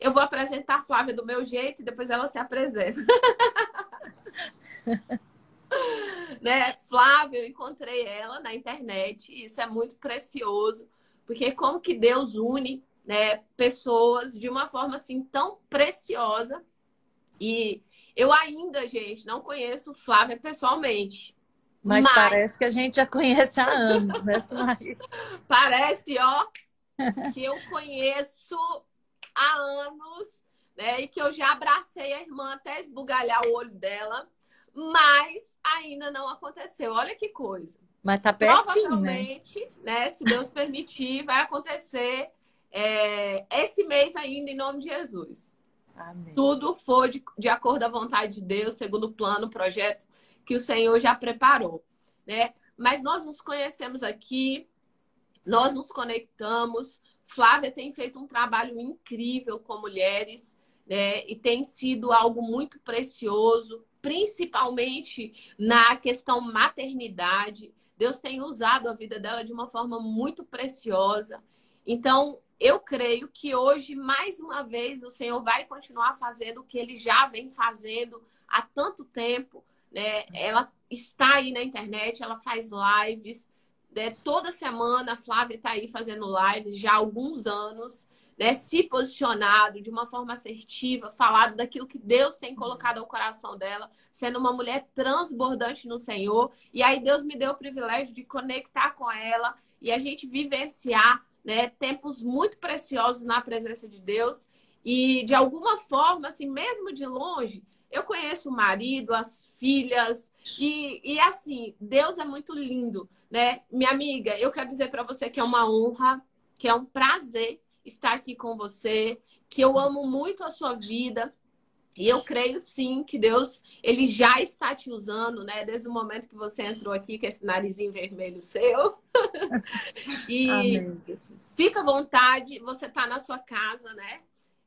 eu vou apresentar a Flávia do meu jeito e depois ela se apresenta. Né? Flávia, eu encontrei ela na internet, e isso é muito precioso, porque como que Deus une, né, pessoas de uma forma assim tão preciosa. E eu ainda, gente, não conheço Flávia pessoalmente, Mas mas parece que a gente já conhece há anos, né, Sumaria? parece, ó, que eu conheço há anos, né? E que eu já abracei a irmã até esbugalhar o olho dela, mas ainda não aconteceu. Olha que coisa. Mas tá pertinho, né? Provavelmente, né, se Deus permitir, vai acontecer esse mês ainda, em nome de Jesus. Amém. Tudo for de acordo à vontade de Deus, segundo o plano, o projeto que o Senhor já preparou, né? Mas nós nos conhecemos aqui, nós nos conectamos. Flávia tem feito um trabalho incrível com mulheres, né? E tem sido algo muito precioso, principalmente na questão maternidade. Deus tem usado a vida dela de uma forma muito preciosa. Então, eu creio que hoje, mais uma vez, o Senhor vai continuar fazendo o que ele já vem fazendo há tanto tempo, né? Ela está aí na internet, ela faz lives, né? Toda semana a Flávia está aí fazendo lives já há alguns anos, né? Se posicionado de uma forma assertiva, falado daquilo que Deus tem colocado ao coração dela, sendo uma mulher transbordante no Senhor. E aí Deus me deu o privilégio de conectar com ela e a gente vivenciar, né, tempos muito preciosos na presença de Deus. E de alguma forma, assim, mesmo de longe, eu conheço o marido, as filhas, e assim, Deus é muito lindo, né? Minha amiga, eu quero dizer para você que é uma honra, que é um prazer estar aqui com você, que eu amo muito a sua vida. E eu creio sim que Deus, ele já está te usando, né? Desde o momento que você entrou aqui com esse narizinho vermelho seu. E Amém, Jesus. fica à vontade, você está na sua casa, né?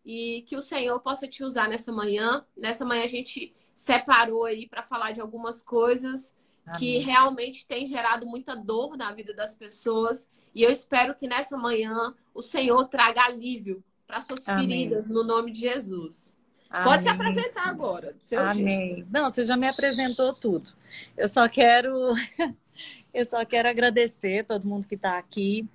E que o Senhor possa te usar nessa manhã. Nessa manhã a gente separou aí para falar de algumas coisas que Amém. realmente têm gerado muita dor na vida das pessoas. E eu espero que nessa manhã o Senhor traga alívio para suas Amém. feridas, no nome de Jesus. Pode se Amém, apresentar sim. agora, do seu jeito. Amém. Não, você já me apresentou tudo. Eu só quero, eu só quero agradecer todo mundo que está aqui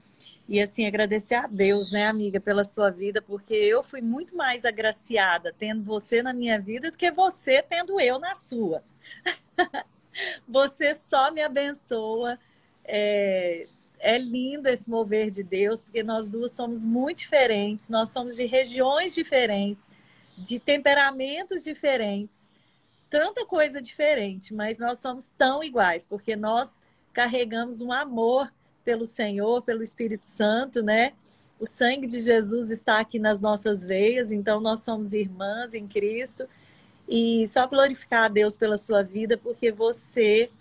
e assim agradecer a Deus, né, amiga, pela sua vida, porque eu fui muito mais agraciada tendo você na minha vida do que você tendo eu na sua. Você só me abençoa. É lindo esse mover de Deus, porque nós duas somos muito diferentes, nós somos de regiões diferentes, de temperamentos diferentes, tanta coisa diferente, mas nós somos tão iguais, porque nós carregamos um amor pelo Senhor, pelo Espírito Santo, né? O sangue de Jesus está aqui nas nossas veias, então nós somos irmãs em Cristo. E só glorificar a Deus pela sua vida, porque você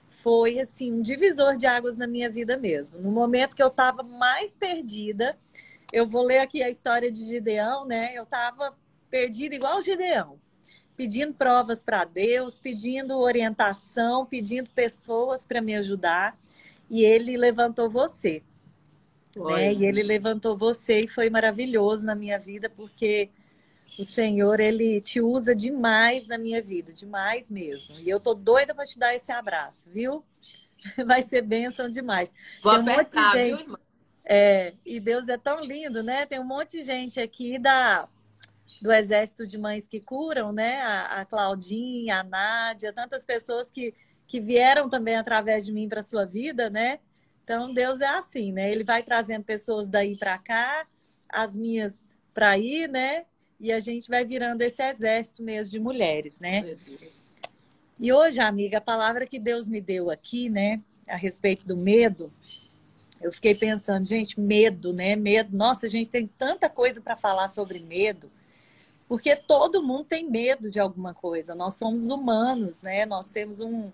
foi assim um divisor de águas na minha vida mesmo. No momento que eu estava mais perdida, eu vou ler aqui a história de Gideão, né? Eu estava perdida igual Gideão, pedindo provas para Deus, pedindo orientação, pedindo pessoas para me ajudar, e ele levantou você, né? Glória. E ele levantou você e foi maravilhoso na minha vida, porque o Senhor, ele te usa demais na minha vida, demais mesmo. E eu tô doida para te dar esse abraço, viu? Vai ser bênção demais. Vou Tem um monte de apertar, viu, gente, irmã? e Deus é tão lindo, né? Tem um monte de gente aqui do Exército de Mães que Curam, né? A Claudinha, a Nádia, tantas pessoas que vieram também através de mim para a sua vida, né? Então, Deus é assim, né? Ele vai trazendo pessoas daí para cá, as minhas para aí, né? E a gente vai virando esse exército mesmo de mulheres, né? Meu Deus. E hoje, amiga, a palavra que Deus me deu aqui, né? A respeito do medo, eu fiquei pensando, gente, medo, né? Medo. Nossa, a gente tem tanta coisa para falar sobre medo. Porque todo mundo tem medo de alguma coisa. Nós somos humanos, né? Nós temos um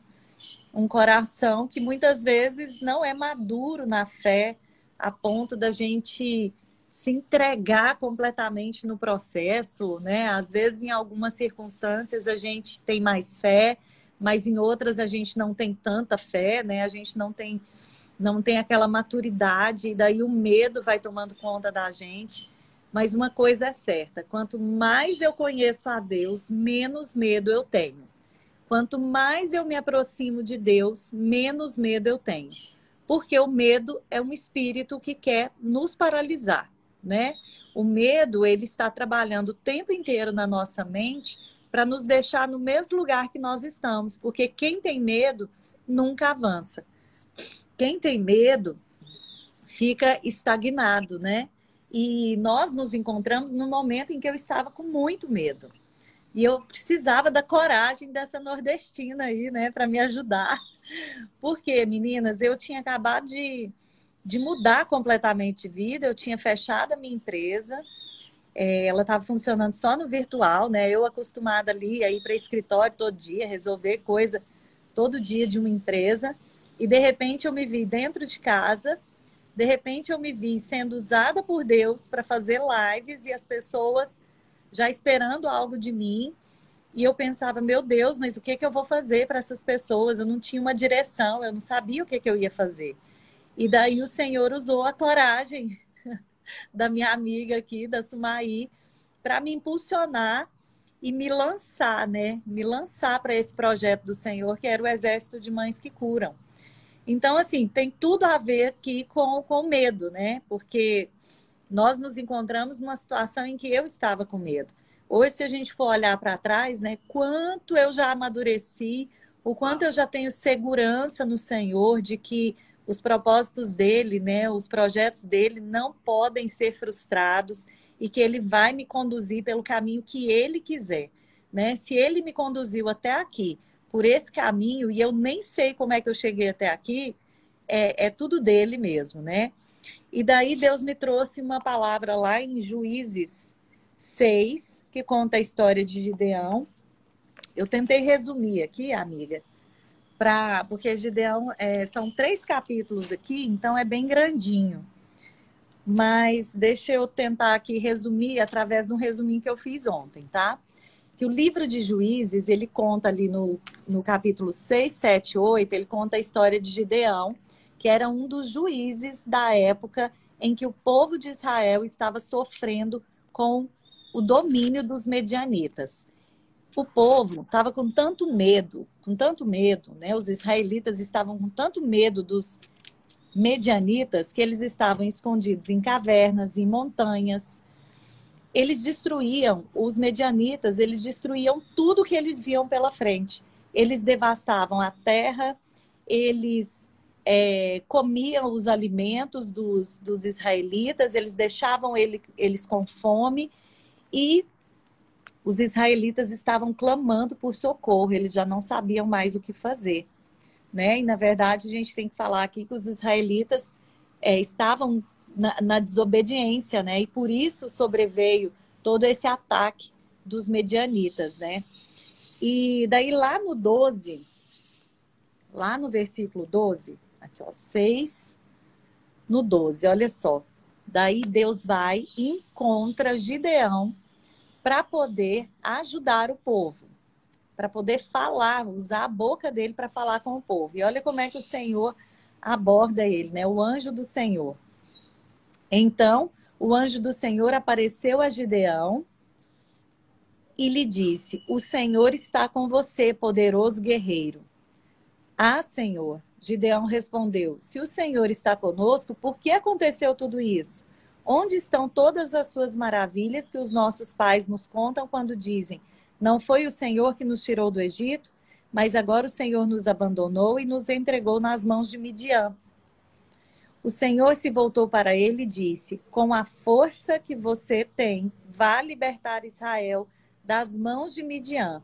coração que muitas vezes não é maduro na fé, a ponto da gente se entregar completamente no processo, né? Às vezes, em algumas circunstâncias, a gente tem mais fé, mas em outras a gente não tem tanta fé, né? A gente não tem aquela maturidade, e daí o medo vai tomando conta da gente. Mas uma coisa é certa, quanto mais eu conheço a Deus, menos medo eu tenho. Quanto mais eu me aproximo de Deus, menos medo eu tenho. Porque o medo é um espírito que quer nos paralisar, né? O medo, ele está trabalhando o tempo inteiro na nossa mente para nos deixar no mesmo lugar que nós estamos. Porque quem tem medo nunca avança. Quem tem medo fica estagnado, né? E nós nos encontramos no momento em que eu estava com muito medo. E eu precisava da coragem dessa nordestina aí, né, para me ajudar. Porque, meninas, eu tinha acabado de mudar completamente de vida, eu tinha fechado a minha empresa, ela estava funcionando só no virtual, né? Eu acostumada ali a ir para escritório todo dia, resolver coisa todo dia de uma empresa, e de repente eu me vi dentro de casa, de repente eu me vi sendo usada por Deus para fazer lives e as pessoas já esperando algo de mim. E eu pensava, meu Deus, mas o que eu vou fazer para essas pessoas? Eu não tinha uma direção, eu não sabia o que eu ia fazer. E daí o Senhor usou a coragem da minha amiga aqui, da Sumaí, para me impulsionar e me lançar, né? Me lançar para esse projeto do Senhor, que era o Exército de Mães que Curam. Então, assim, tem tudo a ver aqui com medo, né? Porque nós nos encontramos numa situação em que eu estava com medo. Hoje, se a gente for olhar para trás, né, quanto eu já amadureci, o quanto eu já tenho segurança no Senhor de que os propósitos dele, né, os projetos dele não podem ser frustrados e que ele vai me conduzir pelo caminho que ele quiser, né? Se ele me conduziu até aqui por esse caminho e eu nem sei como é que eu cheguei até aqui, é tudo dele mesmo, né? E daí Deus me trouxe uma palavra lá em Juízes 6, que conta a história de Gideão. Eu tentei resumir aqui, amiga, porque Gideão são 3 capítulos aqui, então é bem grandinho. Mas deixa eu tentar aqui resumir através de um resuminho que eu fiz ontem, tá? Que o livro de Juízes, ele conta ali no capítulo 6, 7, 8, ele conta a história de Gideão, que era um dos juízes da época em que o povo de Israel estava sofrendo com o domínio dos medianitas. O povo estava com tanto medo, né? Os israelitas estavam com tanto medo dos medianitas que eles estavam escondidos em cavernas, em montanhas. Eles destruíam, os medianitas, eles destruíam tudo que eles viam pela frente. Eles devastavam a terra, eles comiam os alimentos dos israelitas, eles deixavam eles com fome e os israelitas estavam clamando por socorro, eles já não sabiam mais o que fazer, né? E, na verdade, a gente tem que falar aqui que os israelitas estavam na desobediência, né? E por isso sobreveio todo esse ataque dos medianitas, né? E daí lá no 12, lá no versículo 12, aqui ó, 6, no 12, olha só. Daí Deus vai e encontra Gideão para poder ajudar o povo, para poder falar, usar a boca dele para falar com o povo. E olha como é que o Senhor aborda ele, né? O anjo do Senhor. Então, o anjo do Senhor apareceu a Gideão e lhe disse: o Senhor está com você, poderoso guerreiro. Ah, Senhor, Gideão respondeu: se o Senhor está conosco, por que aconteceu tudo isso? Onde estão todas as suas maravilhas que os nossos pais nos contam quando dizem: não foi o Senhor que nos tirou do Egito, mas agora o Senhor nos abandonou e nos entregou nas mãos de Midian. O Senhor se voltou para ele e disse: com a força que você tem, vá libertar Israel das mãos de Midian.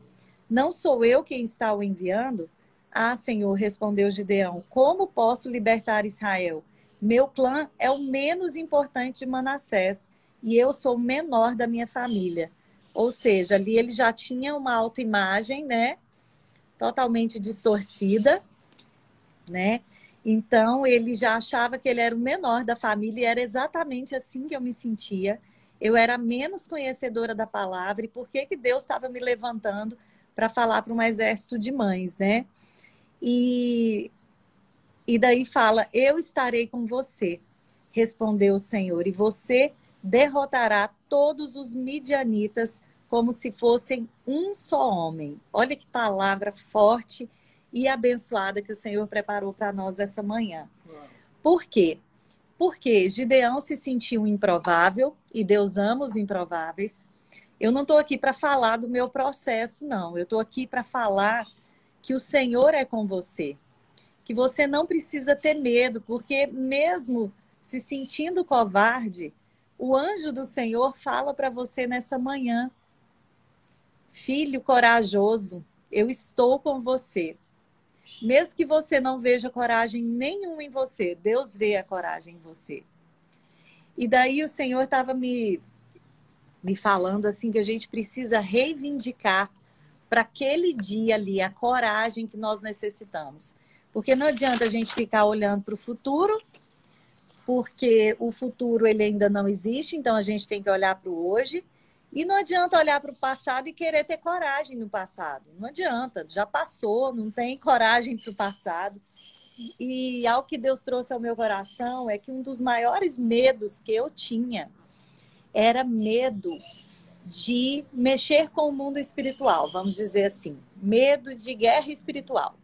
Não sou eu quem está o enviando? Ah, Senhor, respondeu Gideão, como posso libertar Israel? Meu clã é o menos importante de Manassés e eu sou o menor da minha família. Ou seja, ali ele já tinha uma autoimagem, né? Totalmente distorcida, né? Então, ele já achava que ele era o menor da família e era exatamente assim que eu me sentia. Eu era menos conhecedora da palavra e por que Deus estava me levantando para falar para um exército de mães, né? E daí fala: eu estarei com você, respondeu o Senhor, e você derrotará todos os midianitas como se fossem um só homem. Olha que palavra forte e abençoada que o Senhor preparou para nós essa manhã. Por quê? Porque Gideão se sentiu improvável e Deus ama os improváveis. Eu não estou aqui para falar do meu processo, não. Eu estou aqui para falar que o Senhor é com você. Que você não precisa ter medo, porque mesmo se sentindo covarde, o anjo do Senhor fala para você nessa manhã: filho corajoso, eu estou com você. Mesmo que você não veja coragem nenhuma em você, Deus vê a coragem em você. E daí o Senhor estava me falando assim que a gente precisa reivindicar para aquele dia ali a coragem que nós necessitamos. Porque não adianta a gente ficar olhando para o futuro, porque o futuro ele ainda não existe, então a gente tem que olhar para o hoje. E não adianta olhar para o passado e querer ter coragem no passado. Não adianta, já passou, não tem coragem para o passado. E algo que Deus trouxe ao meu coração é que um dos maiores medos que eu tinha era medo de mexer com o mundo espiritual, vamos dizer assim. Medo de guerra espiritual,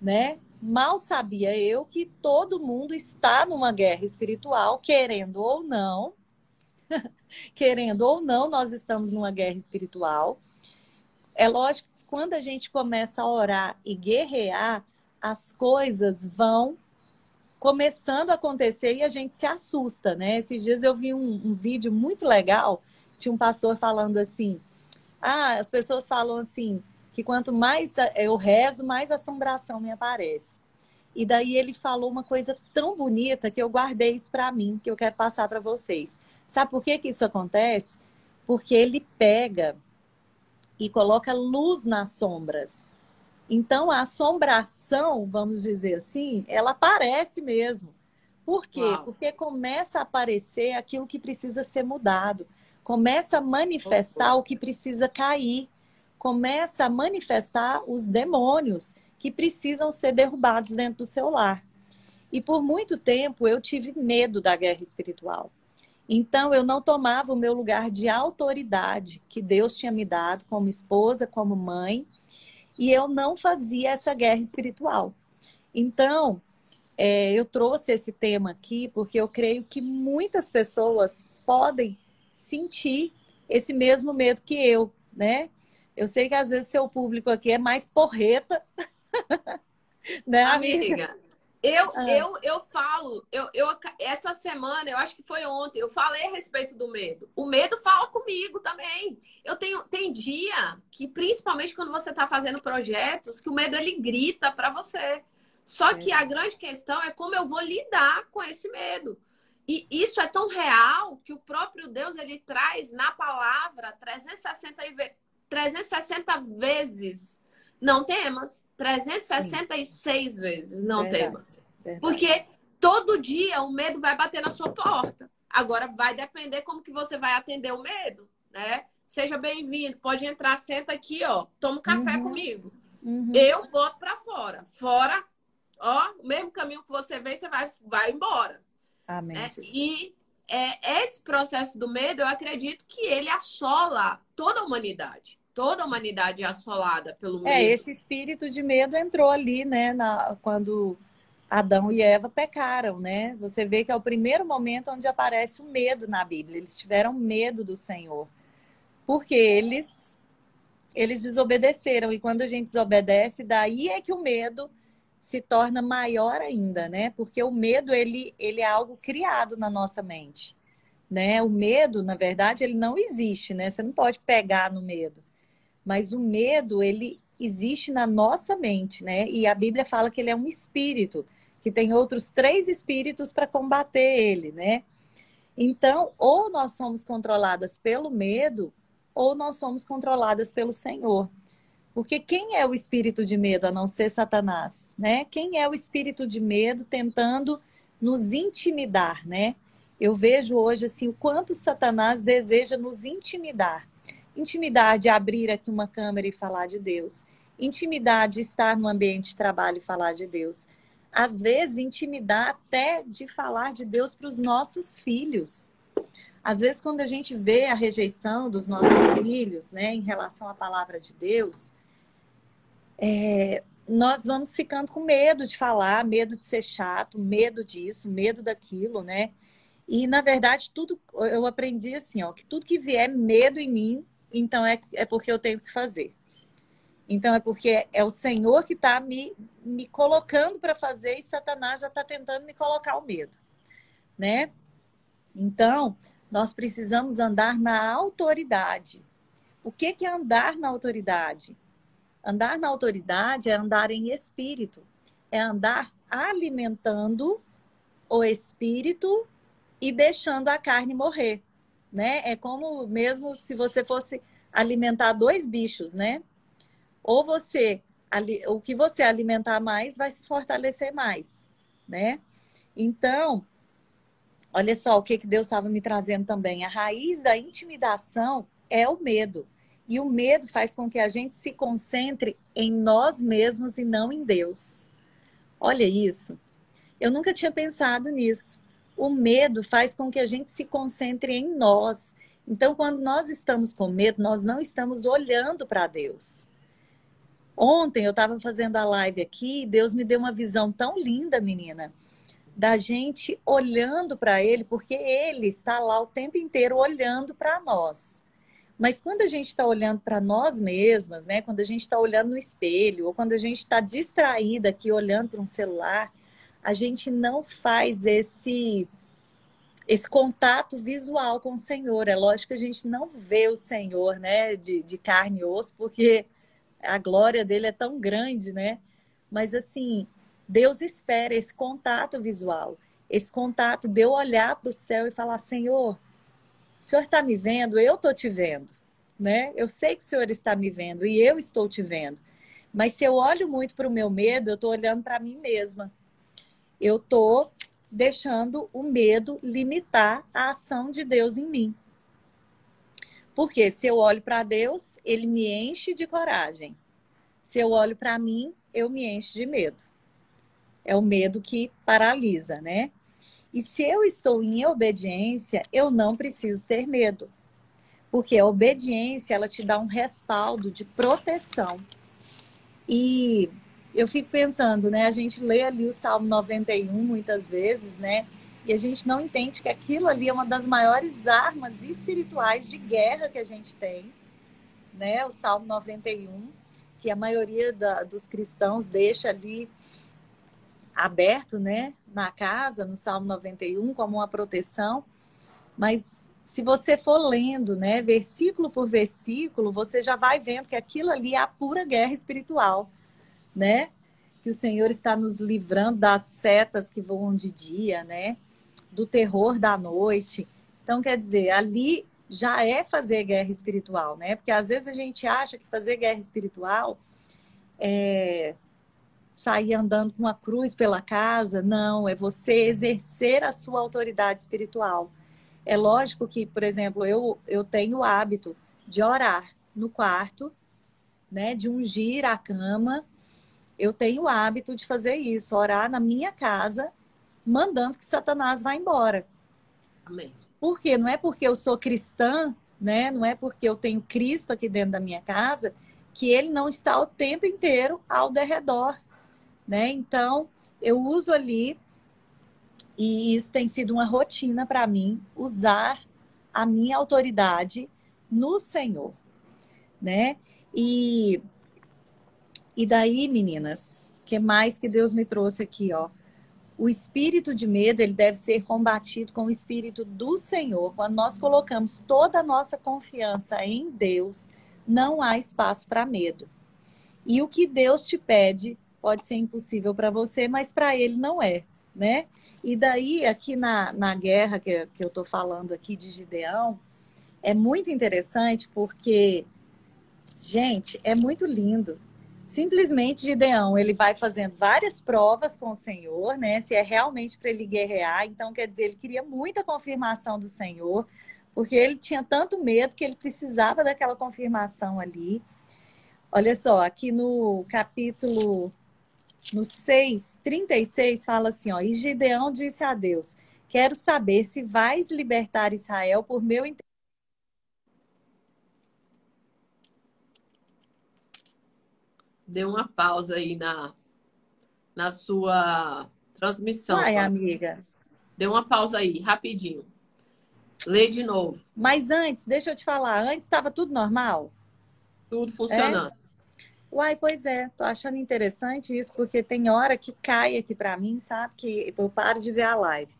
né? Mal sabia eu que todo mundo está numa guerra espiritual, querendo ou não. Querendo ou não, nós estamos numa guerra espiritual. É lógico que quando a gente começa a orar e guerrear, as coisas vão começando a acontecer e a gente se assusta, né? Esses dias eu vi um vídeo muito legal, tinha um pastor falando assim, as pessoas falam assim, que quanto mais eu rezo, mais assombração me aparece. E daí ele falou uma coisa tão bonita que eu guardei isso para mim, que eu quero passar para vocês. Sabe por que isso acontece? Porque ele pega e coloca luz nas sombras. Então, a assombração, vamos dizer assim, ela aparece mesmo. Por quê? Uau. Porque começa a aparecer aquilo que precisa ser mudado. Começa a manifestar o que precisa cair. Começa a manifestar os demônios que precisam ser derrubados dentro do seu lar. E por muito tempo eu tive medo da guerra espiritual. Então, eu não tomava o meu lugar de autoridade que Deus tinha me dado como esposa, como mãe, e eu não fazia essa guerra espiritual. Então, eu trouxe esse tema aqui porque eu creio que muitas pessoas podem sentir esse mesmo medo que eu, né? Eu sei que às vezes seu público aqui é mais porreta, né, amiga? Eu falo, essa semana, eu acho que foi ontem, eu falei a respeito do medo. O medo fala comigo também. Tem dia que, principalmente quando você está fazendo projetos, que o medo ele grita para você. Só que a grande questão é como eu vou lidar com esse medo. E isso é tão real que o próprio Deus ele traz na palavra 360 vezes. Não temas. 366 vezes não temas. Porque todo dia o medo vai bater na sua porta. Agora vai depender como que você vai atender o medo, né? Seja bem-vindo, pode entrar, senta aqui, ó, toma um café comigo. Eu boto para fora. Fora, ó, o mesmo caminho que você vem, você vai embora. Amém. E esse processo do medo, eu acredito que ele assola toda a humanidade. Toda a humanidade é assolada pelo medo. Esse espírito de medo entrou ali, né? Quando Adão e Eva pecaram, né? Você vê que é o primeiro momento onde aparece o medo na Bíblia. Eles tiveram medo do Senhor. Porque eles desobedeceram. E quando a gente desobedece, daí é que o medo se torna maior ainda, né? Porque o medo, ele é algo criado na nossa mente, né? O medo, na verdade, ele não existe, né? Você não pode pegar no medo. Mas o medo, ele existe na nossa mente, né? E a Bíblia fala que ele é um espírito, que tem outros 3 espíritos para combater ele, né? Então, ou nós somos controladas pelo medo, ou nós somos controladas pelo Senhor. Porque quem é o espírito de medo, a não ser Satanás, né? Quem é o espírito de medo tentando nos intimidar, né? Eu vejo hoje, assim, o quanto Satanás deseja nos intimidar. Intimidar de abrir aqui uma câmera e falar de Deus. Intimidar de estar no ambiente de trabalho e falar de Deus. Às vezes, intimidar até de falar de Deus para os nossos filhos. Às vezes, quando a gente vê a rejeição dos nossos filhos, né, em relação à palavra de Deus, nós vamos ficando com medo de falar, medo de ser chato, medo disso, medo daquilo, né? E, na verdade, tudo eu aprendi assim, ó, que tudo que vier medo em mim, então é porque eu tenho que fazer. Então, é porque é o Senhor que está me colocando para fazer e Satanás já está tentando me colocar o medo, né? Então, nós precisamos andar na autoridade. O que é andar na autoridade? Andar na autoridade é andar em espírito, é andar alimentando o espírito e deixando a carne morrer, né? É como mesmo se você fosse alimentar dois bichos, né? Ou o que você alimentar mais vai se fortalecer mais, né? Então, olha só o que Deus estava me trazendo também. A raiz da intimidação é o medo. E o medo faz com que a gente se concentre em nós mesmos e não em Deus. Olha isso. Eu nunca tinha pensado nisso. O medo faz com que a gente se concentre em nós. Então, quando nós estamos com medo, nós não estamos olhando para Deus. Ontem eu estava fazendo a live aqui e Deus me deu uma visão tão linda, menina, da gente olhando para Ele, porque Ele está lá o tempo inteiro olhando para nós. Mas quando a gente está olhando para nós mesmas, né? Quando a gente está olhando no espelho, ou quando a gente está distraída aqui olhando para um celular, a gente não faz esse contato visual com o Senhor. É lógico que a gente não vê o Senhor, né? De carne e osso, porque a glória dele é tão grande, né? Mas assim, Deus espera esse contato visual, esse contato de eu olhar para o céu e falar: Senhor, o Senhor está me vendo, eu estou te vendo, né? Eu sei que o Senhor está me vendo e eu estou te vendo. Mas se eu olho muito para o meu medo, eu estou olhando para mim mesma. Eu estou deixando o medo limitar a ação de Deus em mim. Porque se eu olho para Deus, Ele me enche de coragem. Se eu olho para mim, eu me encho de medo. É o medo que paralisa, né? E se eu estou em obediência, eu não preciso ter medo. Porque a obediência, ela te dá um respaldo de proteção. E eu fico pensando, né? A gente lê ali o Salmo 91 muitas vezes, né? E a gente não entende que aquilo ali é uma das maiores armas espirituais de guerra que a gente tem, né? O Salmo 91, que a maioria dos cristãos deixa ali aberto, né? Na casa, no Salmo 91, como uma proteção. Mas se você for lendo, né? Versículo por versículo, você já vai vendo que aquilo ali é a pura guerra espiritual, né? Que o Senhor está nos livrando das setas que voam de dia, né? Do terror da noite. Então, quer dizer, ali já é fazer guerra espiritual, né? Porque às vezes a gente acha que fazer guerra espiritual é sair andando com uma cruz pela casa. Não, é você exercer a sua autoridade espiritual. É lógico que, por exemplo, eu tenho o hábito de orar no quarto, né? De ungir a cama. Eu tenho o hábito de fazer isso, orar na minha casa, mandando que Satanás vá embora. Amém. Por quê? Não é porque eu sou cristã, né? Não é porque eu tenho Cristo aqui dentro da minha casa, que ele não está o tempo inteiro ao derredor, né? Então, eu uso ali, e isso tem sido uma rotina para mim, usar a minha autoridade no Senhor, né? E daí, meninas, o que mais que Deus me trouxe aqui, ó? O espírito de medo, ele deve ser combatido com o espírito do Senhor. Quando nós colocamos toda a nossa confiança em Deus, não há espaço para medo. E o que Deus te pede pode ser impossível para você, mas para Ele não é, né? E daí, aqui na guerra que eu estou falando aqui de Gideão, é muito interessante porque, gente, é muito lindo. Simplesmente Gideão, ele vai fazendo várias provas com o Senhor, né? Se é realmente para ele guerrear. Então, quer dizer, ele queria muita confirmação do Senhor, porque ele tinha tanto medo que ele precisava daquela confirmação ali. Olha só, aqui no capítulo, no 6:36, fala assim, ó: E Gideão disse a Deus: Quero saber se vais libertar Israel por meu interesse. Dê uma pausa aí na sua transmissão, Uai, Flávia. amiga. Dê uma pausa aí, rapidinho. Lê de novo. Mas antes, deixa eu te falar, antes estava tudo normal? Tudo É? funcionando. Uai, pois é, tô achando interessante isso, porque tem hora que cai aqui para mim, sabe? Que eu paro de ver a live.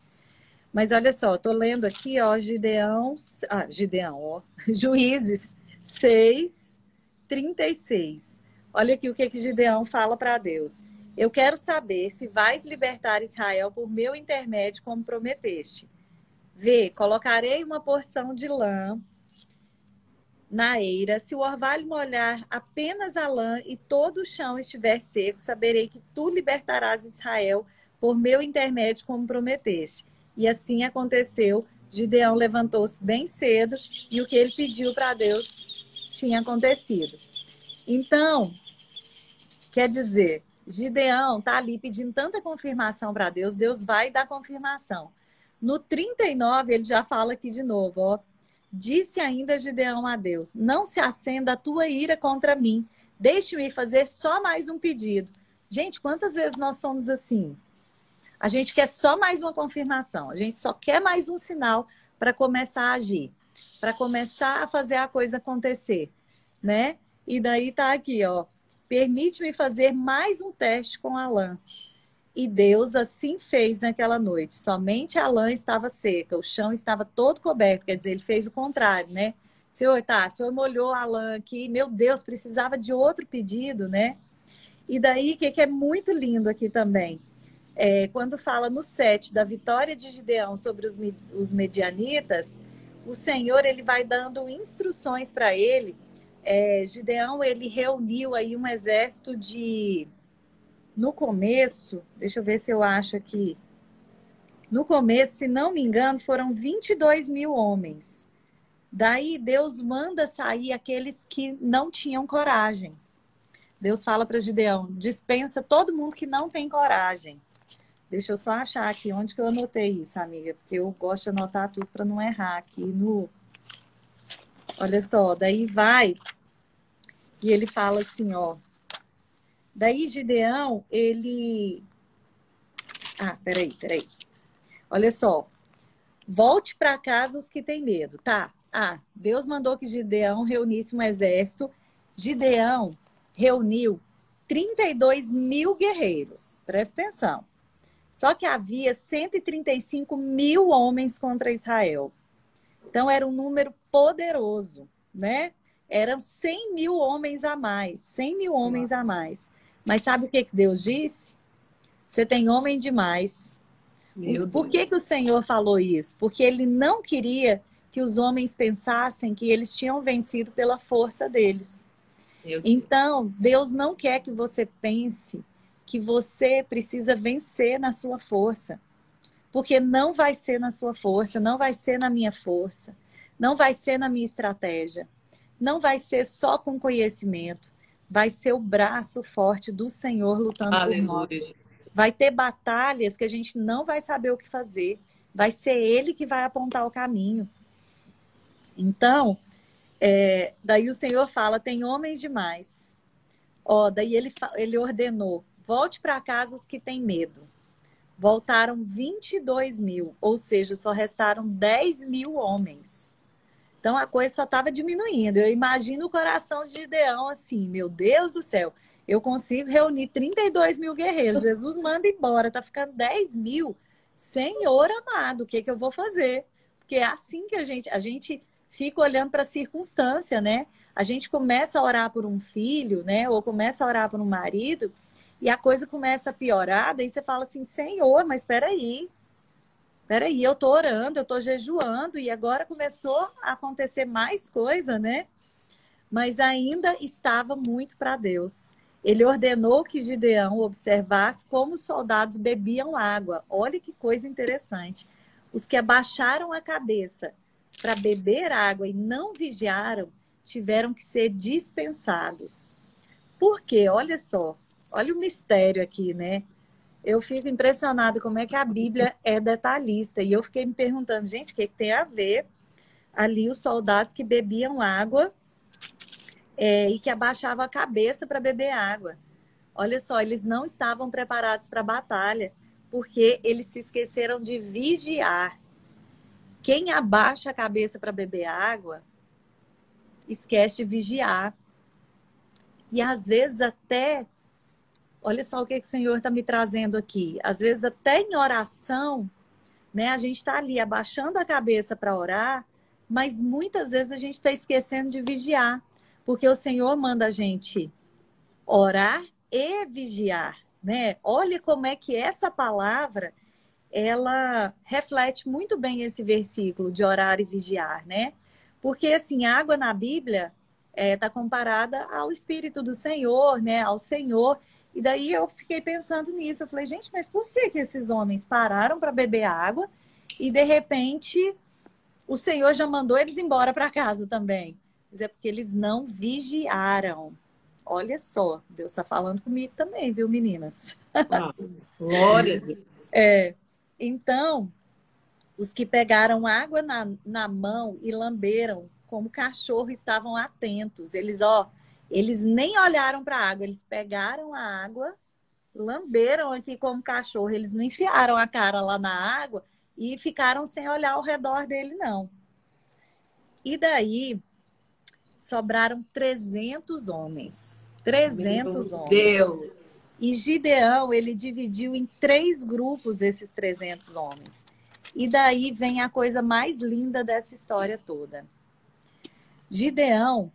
Mas olha só, tô lendo aqui, ó, Gideão, ó, Juízes 6:36. Olha aqui o que Gideão fala para Deus. Eu quero saber se vais libertar Israel por meu intermédio, como prometeste. Vê, colocarei uma porção de lã na eira. Se o orvalho molhar apenas a lã e todo o chão estiver seco, saberei que tu libertarás Israel por meu intermédio, como prometeste. E assim aconteceu. Gideão levantou-se bem cedo e o que ele pediu para Deus tinha acontecido. Então, quer dizer, Gideão está ali pedindo tanta confirmação para Deus, Deus vai dar confirmação. No 39, ele já fala aqui de novo, ó. Disse ainda Gideão a Deus: não se acenda a tua ira contra mim, deixe-me fazer só mais um pedido. Gente, quantas vezes nós somos assim? A gente quer só mais uma confirmação, a gente só quer mais um sinal para começar a agir, para começar a fazer a coisa acontecer, né? E daí tá aqui, ó. Permite-me fazer mais um teste com a lã. E Deus assim fez naquela noite. Somente a lã estava seca, o chão estava todo coberto. Quer dizer, ele fez o contrário, né? Senhor, tá, o senhor molhou a lã aqui. Meu Deus, precisava de outro pedido, né? E daí, o que é muito lindo aqui também? Quando fala no 7 da vitória de Gideão sobre os medianitas, o Senhor ele vai dando instruções para ele. Gideão ele reuniu aí um exército de... No começo, deixa eu ver se eu acho aqui. No começo, se não me engano, foram 22 mil homens. Daí Deus manda sair aqueles que não tinham coragem. Deus fala para Gideão: dispensa todo mundo que não tem coragem. Deixa eu só achar aqui onde que eu anotei isso, amiga, porque eu gosto de anotar tudo para não errar aqui no... Olha só, daí vai e ele fala assim, ó. Daí Gideão, ele... peraí. Olha só. Volte para casa os que têm medo, tá? Deus mandou que Gideão reunisse um exército. Gideão reuniu 32 mil guerreiros. Presta atenção. Só que havia 135 mil homens contra Israel. Então, era um número poderoso, né? Eram 100 mil homens a mais. 100 mil homens a mais. Mas sabe o que Deus disse? Você tem homem demais. Por que o Senhor falou isso? Porque ele não queria que os homens pensassem que eles tinham vencido pela força deles. Então, Deus não quer que você pense que você precisa vencer na sua força. Porque não vai ser na sua força, não vai ser na minha força, não vai ser na minha estratégia, não vai ser só com conhecimento, vai ser o braço forte do Senhor lutando por nós. Vai ter batalhas que a gente não vai saber o que fazer, vai ser Ele que vai apontar o caminho. Então, daí o Senhor fala, tem homens demais. Daí ele ordenou, volte para casa os que têm medo. Voltaram 22 mil, ou seja, só restaram 10 mil homens. Então a coisa só estava diminuindo. Eu imagino o coração de Gideão assim, meu Deus do céu, eu consigo reunir 32 mil guerreiros. Jesus manda embora, tá ficando 10 mil. Senhor amado, o que eu vou fazer? Porque é assim que a gente fica olhando para a circunstância, né? A gente começa a orar por um filho, né? Ou começa a orar por um marido, e a coisa começa a piorar, daí você fala assim, Senhor, mas peraí, eu tô orando, eu tô jejuando, e agora começou a acontecer mais coisa, né? Mas ainda estava muito para Deus. Ele ordenou que Gideão observasse como os soldados bebiam água. Olha que coisa interessante. Os que abaixaram a cabeça para beber água e não vigiaram, tiveram que ser dispensados. Por quê? Olha só. Olha o mistério aqui, né? Eu fico impressionada como é que a Bíblia é detalhista. E eu fiquei me perguntando, gente, o que tem a ver ali os soldados que bebiam água e que abaixavam a cabeça para beber água? Olha só, eles não estavam preparados para a batalha, porque eles se esqueceram de vigiar. Quem abaixa a cabeça para beber água, esquece de vigiar. E às vezes até, olha só o que o Senhor está me trazendo aqui. Às vezes até em oração, né, a gente está ali abaixando a cabeça para orar, mas muitas vezes a gente está esquecendo de vigiar. Porque o Senhor manda a gente orar e vigiar, né? Olha como é que essa palavra, ela reflete muito bem esse versículo de orar e vigiar, né? Porque, assim, a água na Bíblia está comparada ao Espírito do Senhor, né? Ao Senhor. E daí eu fiquei pensando nisso. Eu falei, gente, mas por que esses homens pararam para beber água e, de repente, o Senhor já mandou eles embora para casa também? Mas é porque eles não vigiaram. Olha só, Deus está falando comigo também, viu, meninas? Glória a Deus. Então, os que pegaram água na mão e lamberam, como cachorro, estavam atentos. Eles nem olharam para a água, eles pegaram a água, lamberam aqui como cachorro. Eles não enfiaram a cara lá na água e ficaram sem olhar ao redor dele, não. E daí, sobraram 300 homens. 300 Meu homens. Deus! E Gideão, ele dividiu em 3 grupos esses 300 homens. E daí vem a coisa mais linda dessa história toda. Gideão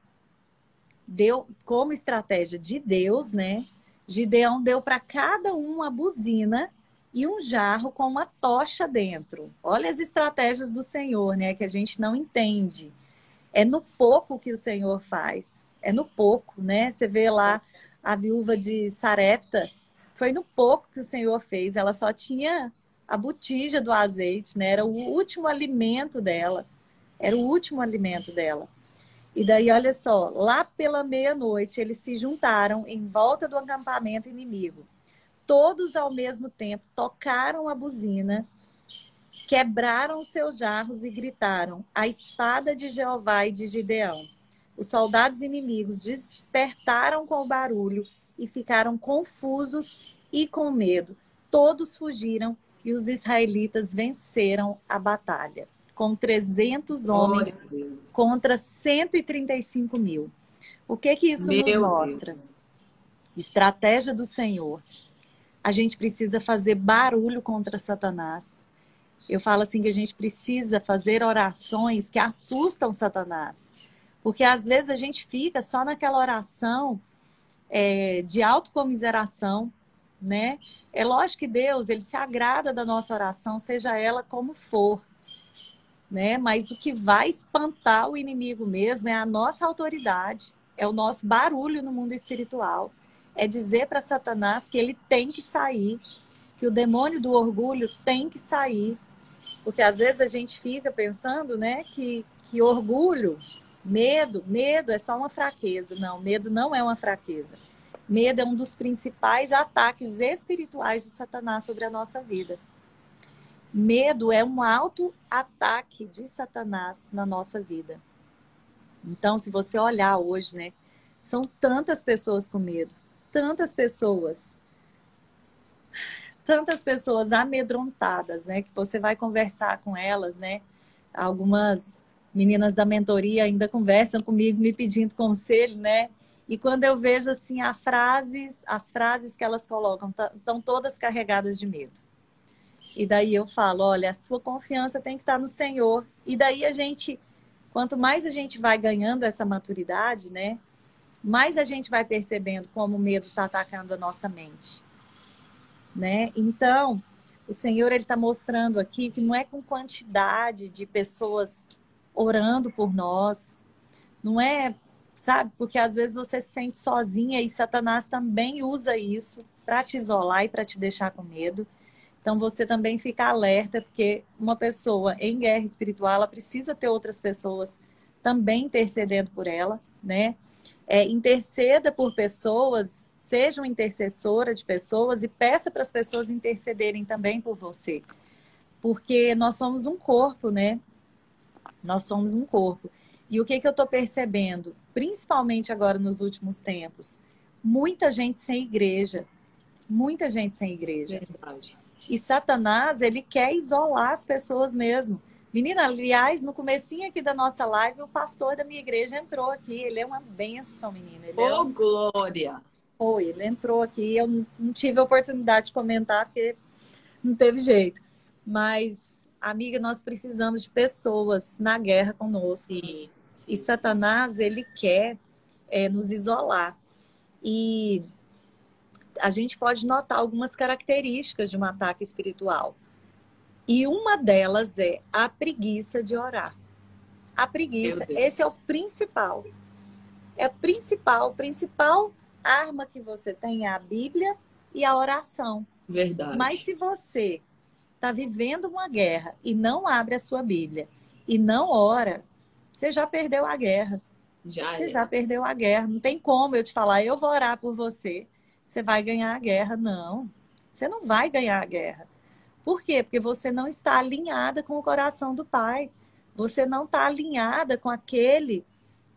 deu, como estratégia de Deus, né? Gideão deu para cada um uma buzina e um jarro com uma tocha dentro. Olha as estratégias do Senhor, né? Que a gente não entende. É no pouco que o Senhor faz. É no pouco, né? Você vê lá a viúva de Sarepta, foi no pouco que o Senhor fez. Ela só tinha a botija do azeite, né? Era o último alimento dela. Era o último alimento dela. E daí, olha só, lá pela meia-noite, eles se juntaram em volta do acampamento inimigo. Todos ao mesmo tempo tocaram a buzina, quebraram seus jarros e gritaram: a espada de Jeová e de Gideão. Os soldados inimigos despertaram com o barulho e ficaram confusos e com medo. Todos fugiram e os israelitas venceram a batalha, com 300 homens contra 135 mil. O que isso nos mostra? Estratégia do Senhor. A gente precisa fazer barulho contra Satanás. Eu falo assim que a gente precisa fazer orações que assustam Satanás. Porque às vezes a gente fica só naquela oração de autocomiseração, né? É lógico que Deus, ele se agrada da nossa oração, seja ela como for, né? Mas o que vai espantar o inimigo mesmo é a nossa autoridade, é o nosso barulho no mundo espiritual. É dizer para Satanás que ele tem que sair, que o demônio do orgulho tem que sair. Porque às vezes a gente fica pensando, né, que orgulho, medo é só uma fraqueza. Não, medo não é uma fraqueza. Medo é um dos principais ataques espirituais de Satanás sobre a nossa vida. Medo é um auto-ataque de Satanás na nossa vida. Então, se você olhar hoje, né, são tantas pessoas com medo, tantas pessoas amedrontadas, né? Que você vai conversar com elas, né? Algumas meninas da mentoria ainda conversam comigo, me pedindo conselho, né? E quando eu vejo assim as frases que elas colocam, estão todas carregadas de medo. E daí eu falo, olha, a sua confiança tem que estar no Senhor. E daí quanto mais a gente vai ganhando essa maturidade, né? Mais a gente vai percebendo como o medo está atacando a nossa mente. Né? Então, o Senhor está mostrando aqui que não é com quantidade de pessoas orando por nós, não é, sabe? Porque às vezes você se sente sozinha e Satanás também usa isso para te isolar e para te deixar com medo. Então, você também fica alerta, porque uma pessoa em guerra espiritual, ela precisa ter outras pessoas também intercedendo por ela, né? Interceda por pessoas seja uma intercessora de pessoas e peça para as pessoas intercederem também por você. Porque nós somos um corpo, né? Nós somos um corpo. E o que eu estou percebendo, principalmente agora nos últimos tempos? Muita gente sem igreja. Muita gente sem igreja. Verdade. E Satanás, ele quer isolar as pessoas mesmo. Menina, aliás, no comecinho aqui da nossa live, o pastor da minha igreja entrou aqui. Ele é uma bênção, menina. Glória! Foi, ele entrou aqui. Eu não tive a oportunidade de comentar, porque não teve jeito. Mas, amiga, nós precisamos de pessoas na guerra conosco. Sim. E Satanás, ele quer nos isolar. E a gente pode notar algumas características de um ataque espiritual. E uma delas é a preguiça de orar. A preguiça, esse é o principal. É a principal arma que você tem é a Bíblia e a oração. Verdade. Mas se você está vivendo uma guerra e não abre a sua Bíblia e não ora, você já perdeu a guerra. Você já perdeu a guerra. Não tem como eu te falar, eu vou orar por você, você vai ganhar a guerra. Não, você não vai ganhar a guerra. Por quê? Porque você não está alinhada com o coração do Pai. Você não está alinhada com aquele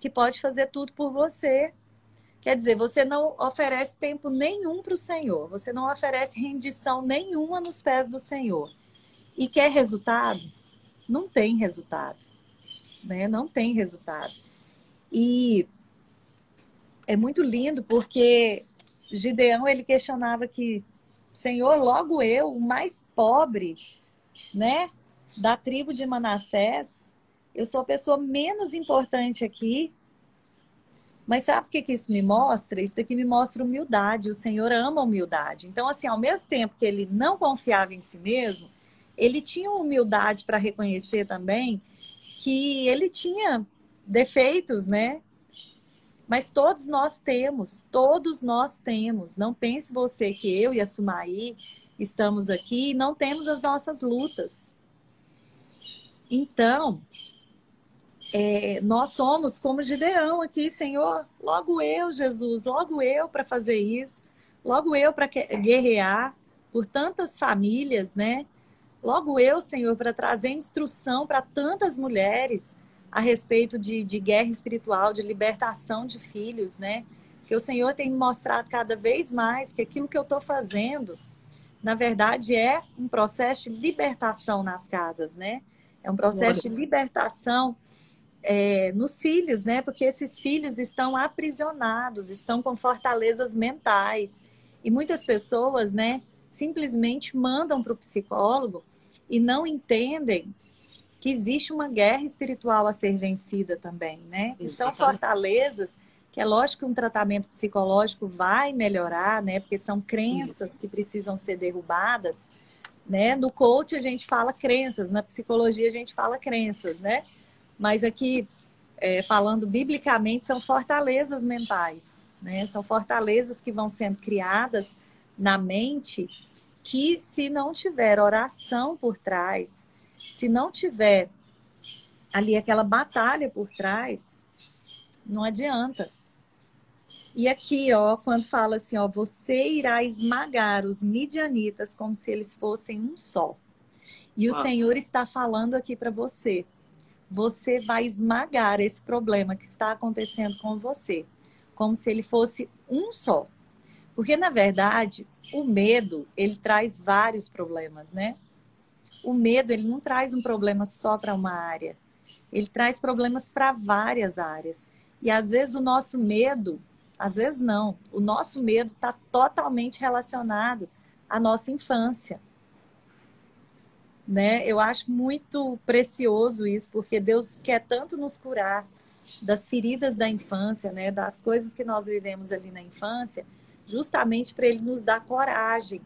que pode fazer tudo por você. Quer dizer, você não oferece tempo nenhum para o Senhor. Você não oferece rendição nenhuma nos pés do Senhor. E quer resultado? Não tem resultado. Né? Não tem resultado. E é muito lindo porque Gideão, ele questionava que, Senhor, logo eu, o mais pobre, né, da tribo de Manassés, eu sou a pessoa menos importante aqui. Mas sabe o que isso me mostra? Isso daqui me mostra humildade. O Senhor ama a humildade. Então, assim, ao mesmo tempo que ele não confiava em si mesmo, ele tinha humildade para reconhecer também que ele tinha defeitos, né? Mas todos nós temos, todos nós temos. Não pense você que eu e a Sumaí estamos aqui e não temos as nossas lutas. Então, nós somos como Gideão aqui, Senhor. Logo eu, Jesus, logo eu para fazer isso. Logo eu para guerrear por tantas famílias, né? Logo eu, Senhor, para trazer instrução para tantas mulheres a respeito de guerra espiritual, de libertação de filhos, né? Que o Senhor tem me mostrado cada vez mais que aquilo que eu estou fazendo, na verdade, é um processo de libertação nas casas, né? É um processo de libertação nos filhos, né? Porque esses filhos estão aprisionados, estão com fortalezas mentais. E muitas pessoas, né, simplesmente mandam para o psicólogo e não entendem que existe uma guerra espiritual a ser vencida também, né? E são fortalezas que é lógico que um tratamento psicológico vai melhorar, né? Porque são crenças que precisam ser derrubadas, né? No coach a gente fala crenças, na psicologia a gente fala crenças, né? Mas aqui, falando biblicamente, são fortalezas mentais, né? São fortalezas que vão sendo criadas na mente que, se não tiver oração por trás, se não tiver ali aquela batalha por trás, não adianta. E aqui, ó, quando fala assim, ó, você irá esmagar os midianitas como se eles fossem um só. E o Senhor está falando aqui para você. Você vai esmagar esse problema que está acontecendo com você, como se ele fosse um só. Porque, na verdade, o medo, ele traz vários problemas, né? O medo, ele não traz um problema só para uma área. Ele traz problemas para várias áreas. E, às vezes, o nosso medo, às vezes não, o nosso medo está totalmente relacionado à nossa infância. Né? Eu acho muito precioso isso, porque Deus quer tanto nos curar das feridas da infância, né? Das coisas que nós vivemos ali na infância, justamente para Ele nos dar coragem,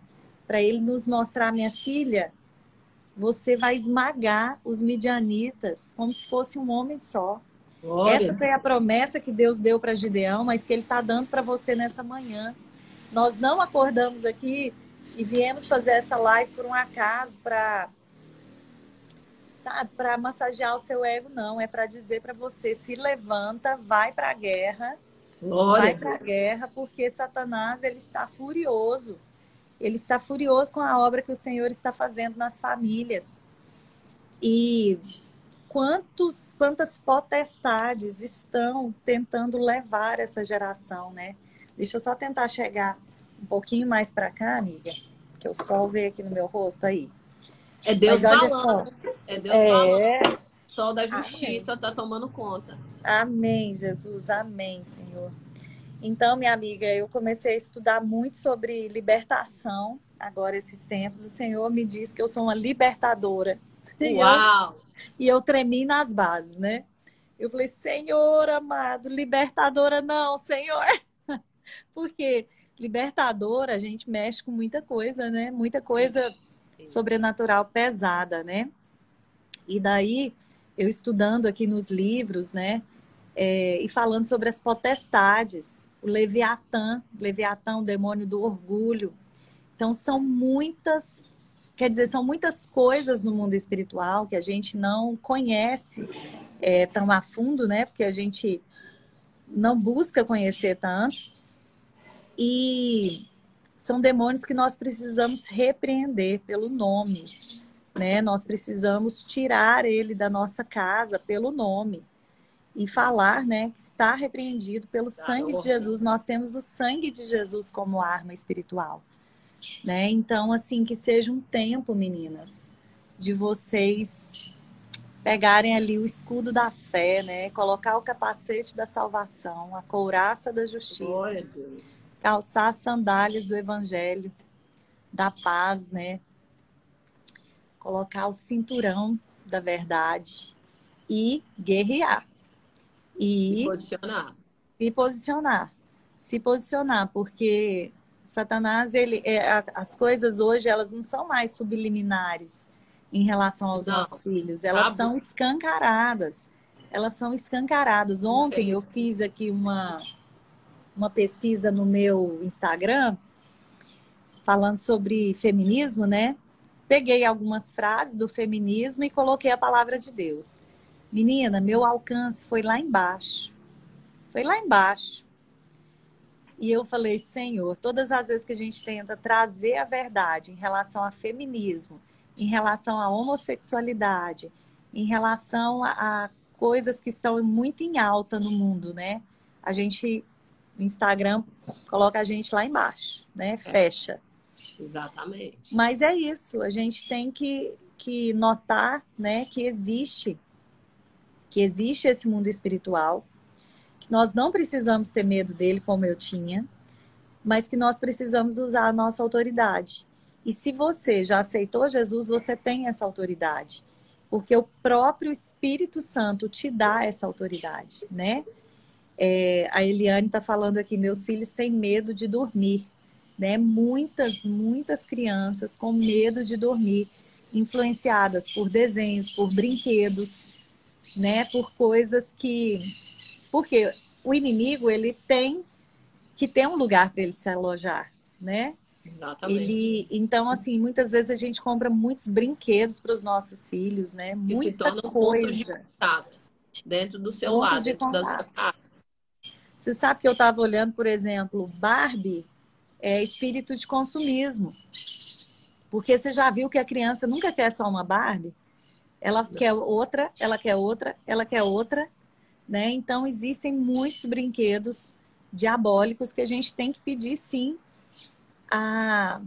para Ele nos mostrar, minha filha, você vai esmagar os midianitas como se fosse um homem só. Glória. Essa foi a promessa que Deus deu para Gideão, mas que Ele está dando para você nessa manhã. Nós não acordamos aqui e viemos fazer essa live por um acaso para massagear o seu ego, não. É para dizer para você, se levanta, vai para a guerra, Glória a Vai para a Deus. guerra, porque Satanás, ele está furioso. Ele está furioso com a obra que o Senhor está fazendo nas famílias. E quantas potestades estão tentando levar essa geração, né? Deixa eu só tentar chegar um pouquinho mais para cá, amiga, que o sol veio aqui no meu rosto aí. É Mas Deus olha só, falando. É Deus falando. O sol da amém. justiça está tomando conta. Amém, Jesus, amém, Senhor. Então, minha amiga, eu comecei a estudar muito sobre libertação agora esses tempos. O Senhor me diz que eu sou uma libertadora. Uau! E eu tremi nas bases, né? Eu falei, Senhor amado, libertadora não, Senhor. Porque libertadora, a gente mexe com muita coisa, né? Muita coisa sobrenatural pesada, né? E daí, eu estudando aqui nos livros, né? E falando sobre as potestades, o Leviatã, o demônio do orgulho. Então, são muitas, quer dizer, são muitas coisas no mundo espiritual que a gente não conhece tão a fundo, né? Porque a gente não busca conhecer tanto. E são demônios que nós precisamos repreender pelo nome, né? Nós precisamos tirar ele da nossa casa pelo nome e falar, né, que está repreendido pelo sangue de Jesus. Nós temos o sangue de Jesus como arma espiritual, né? Então, assim, que seja um tempo, meninas, de vocês pegarem ali o escudo da fé, né? Colocar o capacete da salvação, a couraça da justiça. Glória a Deus. Calçar as sandálias do evangelho, da paz, né? Colocar o cinturão da verdade e guerrear. E se posicionar. Se posicionar, porque Satanás, as coisas hoje, elas não são mais subliminares em relação aos nossos filhos, elas são escancaradas. Elas são escancaradas. Ontem eu fiz aqui uma pesquisa no meu Instagram falando sobre feminismo, né? Peguei algumas frases do feminismo e coloquei a palavra de Deus. Menina, meu alcance foi lá embaixo. Foi lá embaixo. E eu falei, Senhor, todas as vezes que a gente tenta trazer a verdade em relação a feminismo, em relação à homossexualidade, em relação a coisas que estão muito em alta no mundo, né? A gente, no Instagram, coloca a gente lá embaixo, né? Fecha. Exatamente. Mas é isso, a gente tem que notar, né, que existe esse mundo espiritual, que nós não precisamos ter medo dele como eu tinha, mas que nós precisamos usar a nossa autoridade. E se você já aceitou Jesus, você tem essa autoridade, porque o próprio Espírito Santo te dá essa autoridade, né? A Eliane está falando aqui, meus filhos têm medo de dormir, né? Muitas crianças com medo de dormir, influenciadas por desenhos, por brinquedos, né? Por coisas que... Porque o inimigo, ele tem que ter um lugar para ele se alojar, né? Exatamente. Então, assim, muitas vezes a gente compra muitos brinquedos para os nossos filhos, né? Que se tornam pontos de contato dentro do seu lar, dentro da sua casa. Você sabe que eu estava olhando, por exemplo, Barbie é espírito de consumismo. Porque você já viu que a criança nunca quer só uma Barbie? Ela quer outra, ela quer outra, ela quer outra, né? Então, existem muitos brinquedos diabólicos que a gente tem que pedir, sim, a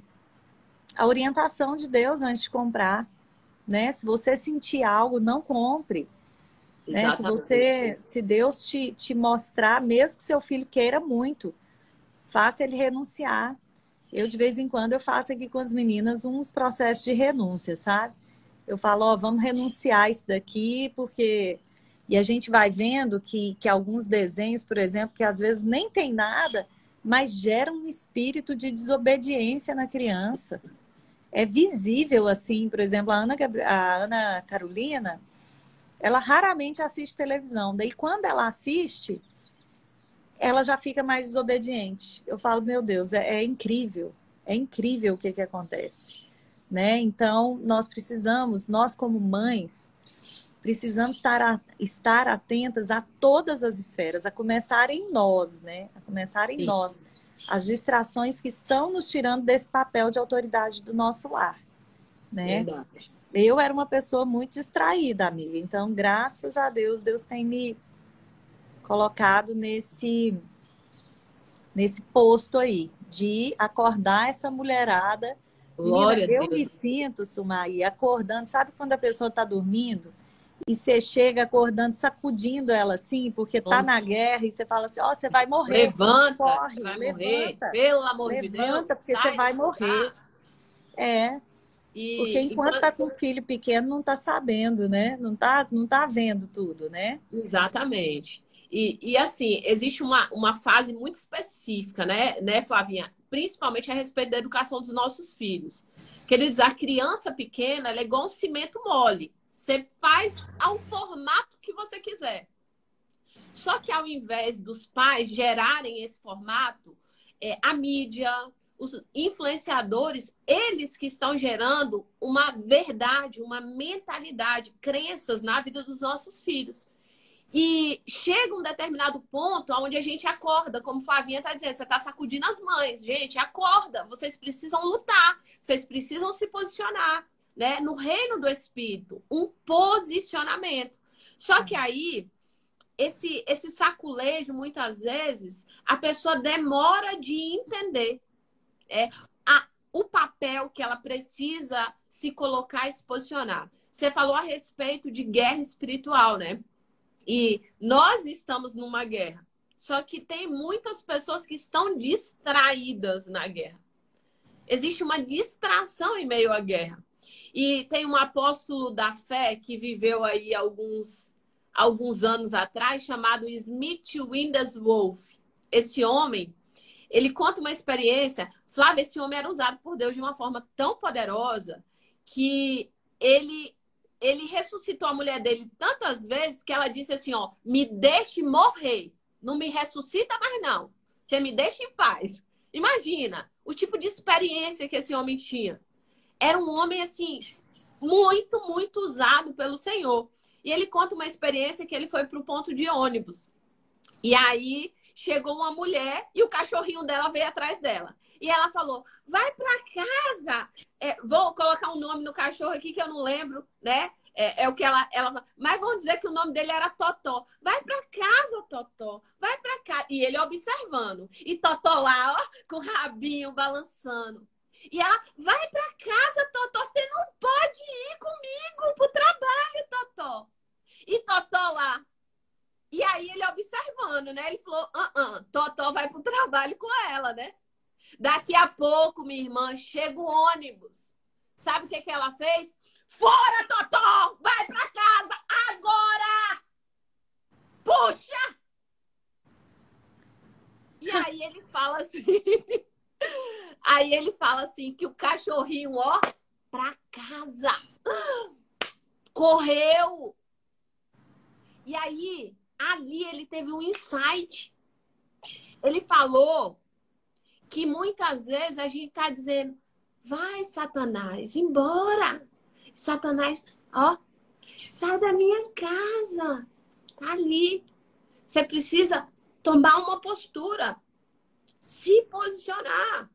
orientação de Deus antes de comprar, né? Se você sentir algo, não compre. Né? Se Deus te mostrar, mesmo que seu filho queira muito, faça ele renunciar. Eu, de vez em quando, eu faço aqui com as meninas uns processos de renúncia, sabe? Eu falo, ó, vamos renunciar isso daqui, porque... E a gente vai vendo que alguns desenhos, por exemplo, que às vezes nem tem nada, mas geram um espírito de desobediência na criança. É visível, assim, por exemplo, a Ana Carolina, ela raramente assiste televisão. Daí, quando ela assiste, ela já fica mais desobediente. Eu falo, meu Deus, é incrível. É incrível o que acontece. Né? Então, nós precisamos, nós como mães, precisamos estar atentas a todas as esferas, a começar em nós, né? A começar em Sim. nós. As distrações que estão nos tirando desse papel de autoridade do nosso lar, né? Verdade. Eu era uma pessoa muito distraída, amiga. Então, graças a Deus, Deus tem me colocado nesse posto aí, de acordar essa mulherada. Menina, Glória a eu me Deus. sinto, Sumaí, acordando. Sabe quando a pessoa está dormindo e você chega acordando, sacudindo ela assim, porque tá na guerra e você fala assim, ó, você vai morrer. Levanta, você Corre, vai morrer. levanta. Pelo amor de Deus, Levanta, porque você sai vai desse morrer. lugar. É, porque E enquanto tá com um filho pequeno, não tá sabendo, né? Não tá vendo tudo, né? exatamente. E assim, existe uma fase muito específica, né, Flavinha? Principalmente a respeito da educação dos nossos filhos. Queridos, a criança pequena, ela é igual um cimento mole. Você faz ao formato que você quiser. Só que ao invés dos pais gerarem esse formato, a mídia, os influenciadores, eles que estão gerando uma verdade, uma mentalidade, crenças na vida dos nossos filhos. E chega um determinado ponto onde a gente acorda, como Flavinha está dizendo, você está sacudindo as mães. Gente, acorda, vocês precisam lutar, vocês precisam se posicionar, né? No reino do Espírito, um posicionamento. Só que aí, esse saculejo, muitas vezes, a pessoa demora de entender o papel que ela precisa se colocar e se posicionar. Você falou a respeito de guerra espiritual, né? E nós estamos numa guerra. Só que tem muitas pessoas que estão distraídas na guerra. Existe uma distração em meio à guerra. E tem um apóstolo da fé que viveu aí alguns anos atrás, chamado Smith Wigglesworth. Esse homem, ele conta uma experiência. Flávia, esse homem era usado por Deus de uma forma tão poderosa que ele ressuscitou a mulher dele tantas vezes que ela disse assim, ó, me deixe morrer. Não me ressuscita mais, não. Você me deixa em paz. Imagina o tipo de experiência que esse homem tinha. Era um homem, assim, muito, muito usado pelo Senhor. E ele conta uma experiência que ele foi para o ponto de ônibus. E aí chegou uma mulher e o cachorrinho dela veio atrás dela. E ela falou, vai para casa. Vou colocar um nome no cachorro aqui que eu não lembro, né? É o que ela... Mas vamos dizer que o nome dele era Totó. Vai para casa, Totó. Vai para casa. E ele observando. E Totó lá, ó, com o rabinho balançando. E ela, vai para casa, Totó. Você não pode ir comigo pro trabalho, Totó. E Totó lá. E aí ele observando, né? Ele falou, Totó vai pro trabalho com ela, né? Daqui a pouco, minha irmã, chega o ônibus. Sabe o que ela fez? Fora, Totó! Vai pra casa agora! Puxa! E aí ele fala assim... Aí ele fala assim que o cachorrinho, ó, pra casa. Correu! E aí, ali ele teve um insight. Ele falou que muitas vezes a gente tá dizendo, vai, Satanás, embora. Satanás, ó, sai da minha casa. Tá ali. Você precisa tomar uma postura. Se posicionar.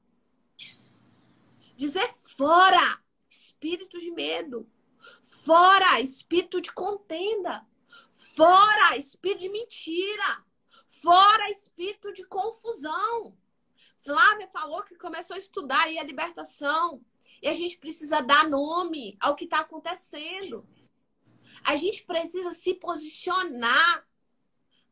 Dizer fora, espírito de medo. Fora, espírito de contenda. Fora, espírito de mentira. Fora, espírito de confusão. Flávia falou que começou a estudar aí a libertação. E a gente precisa dar nome ao que está acontecendo. A gente precisa se posicionar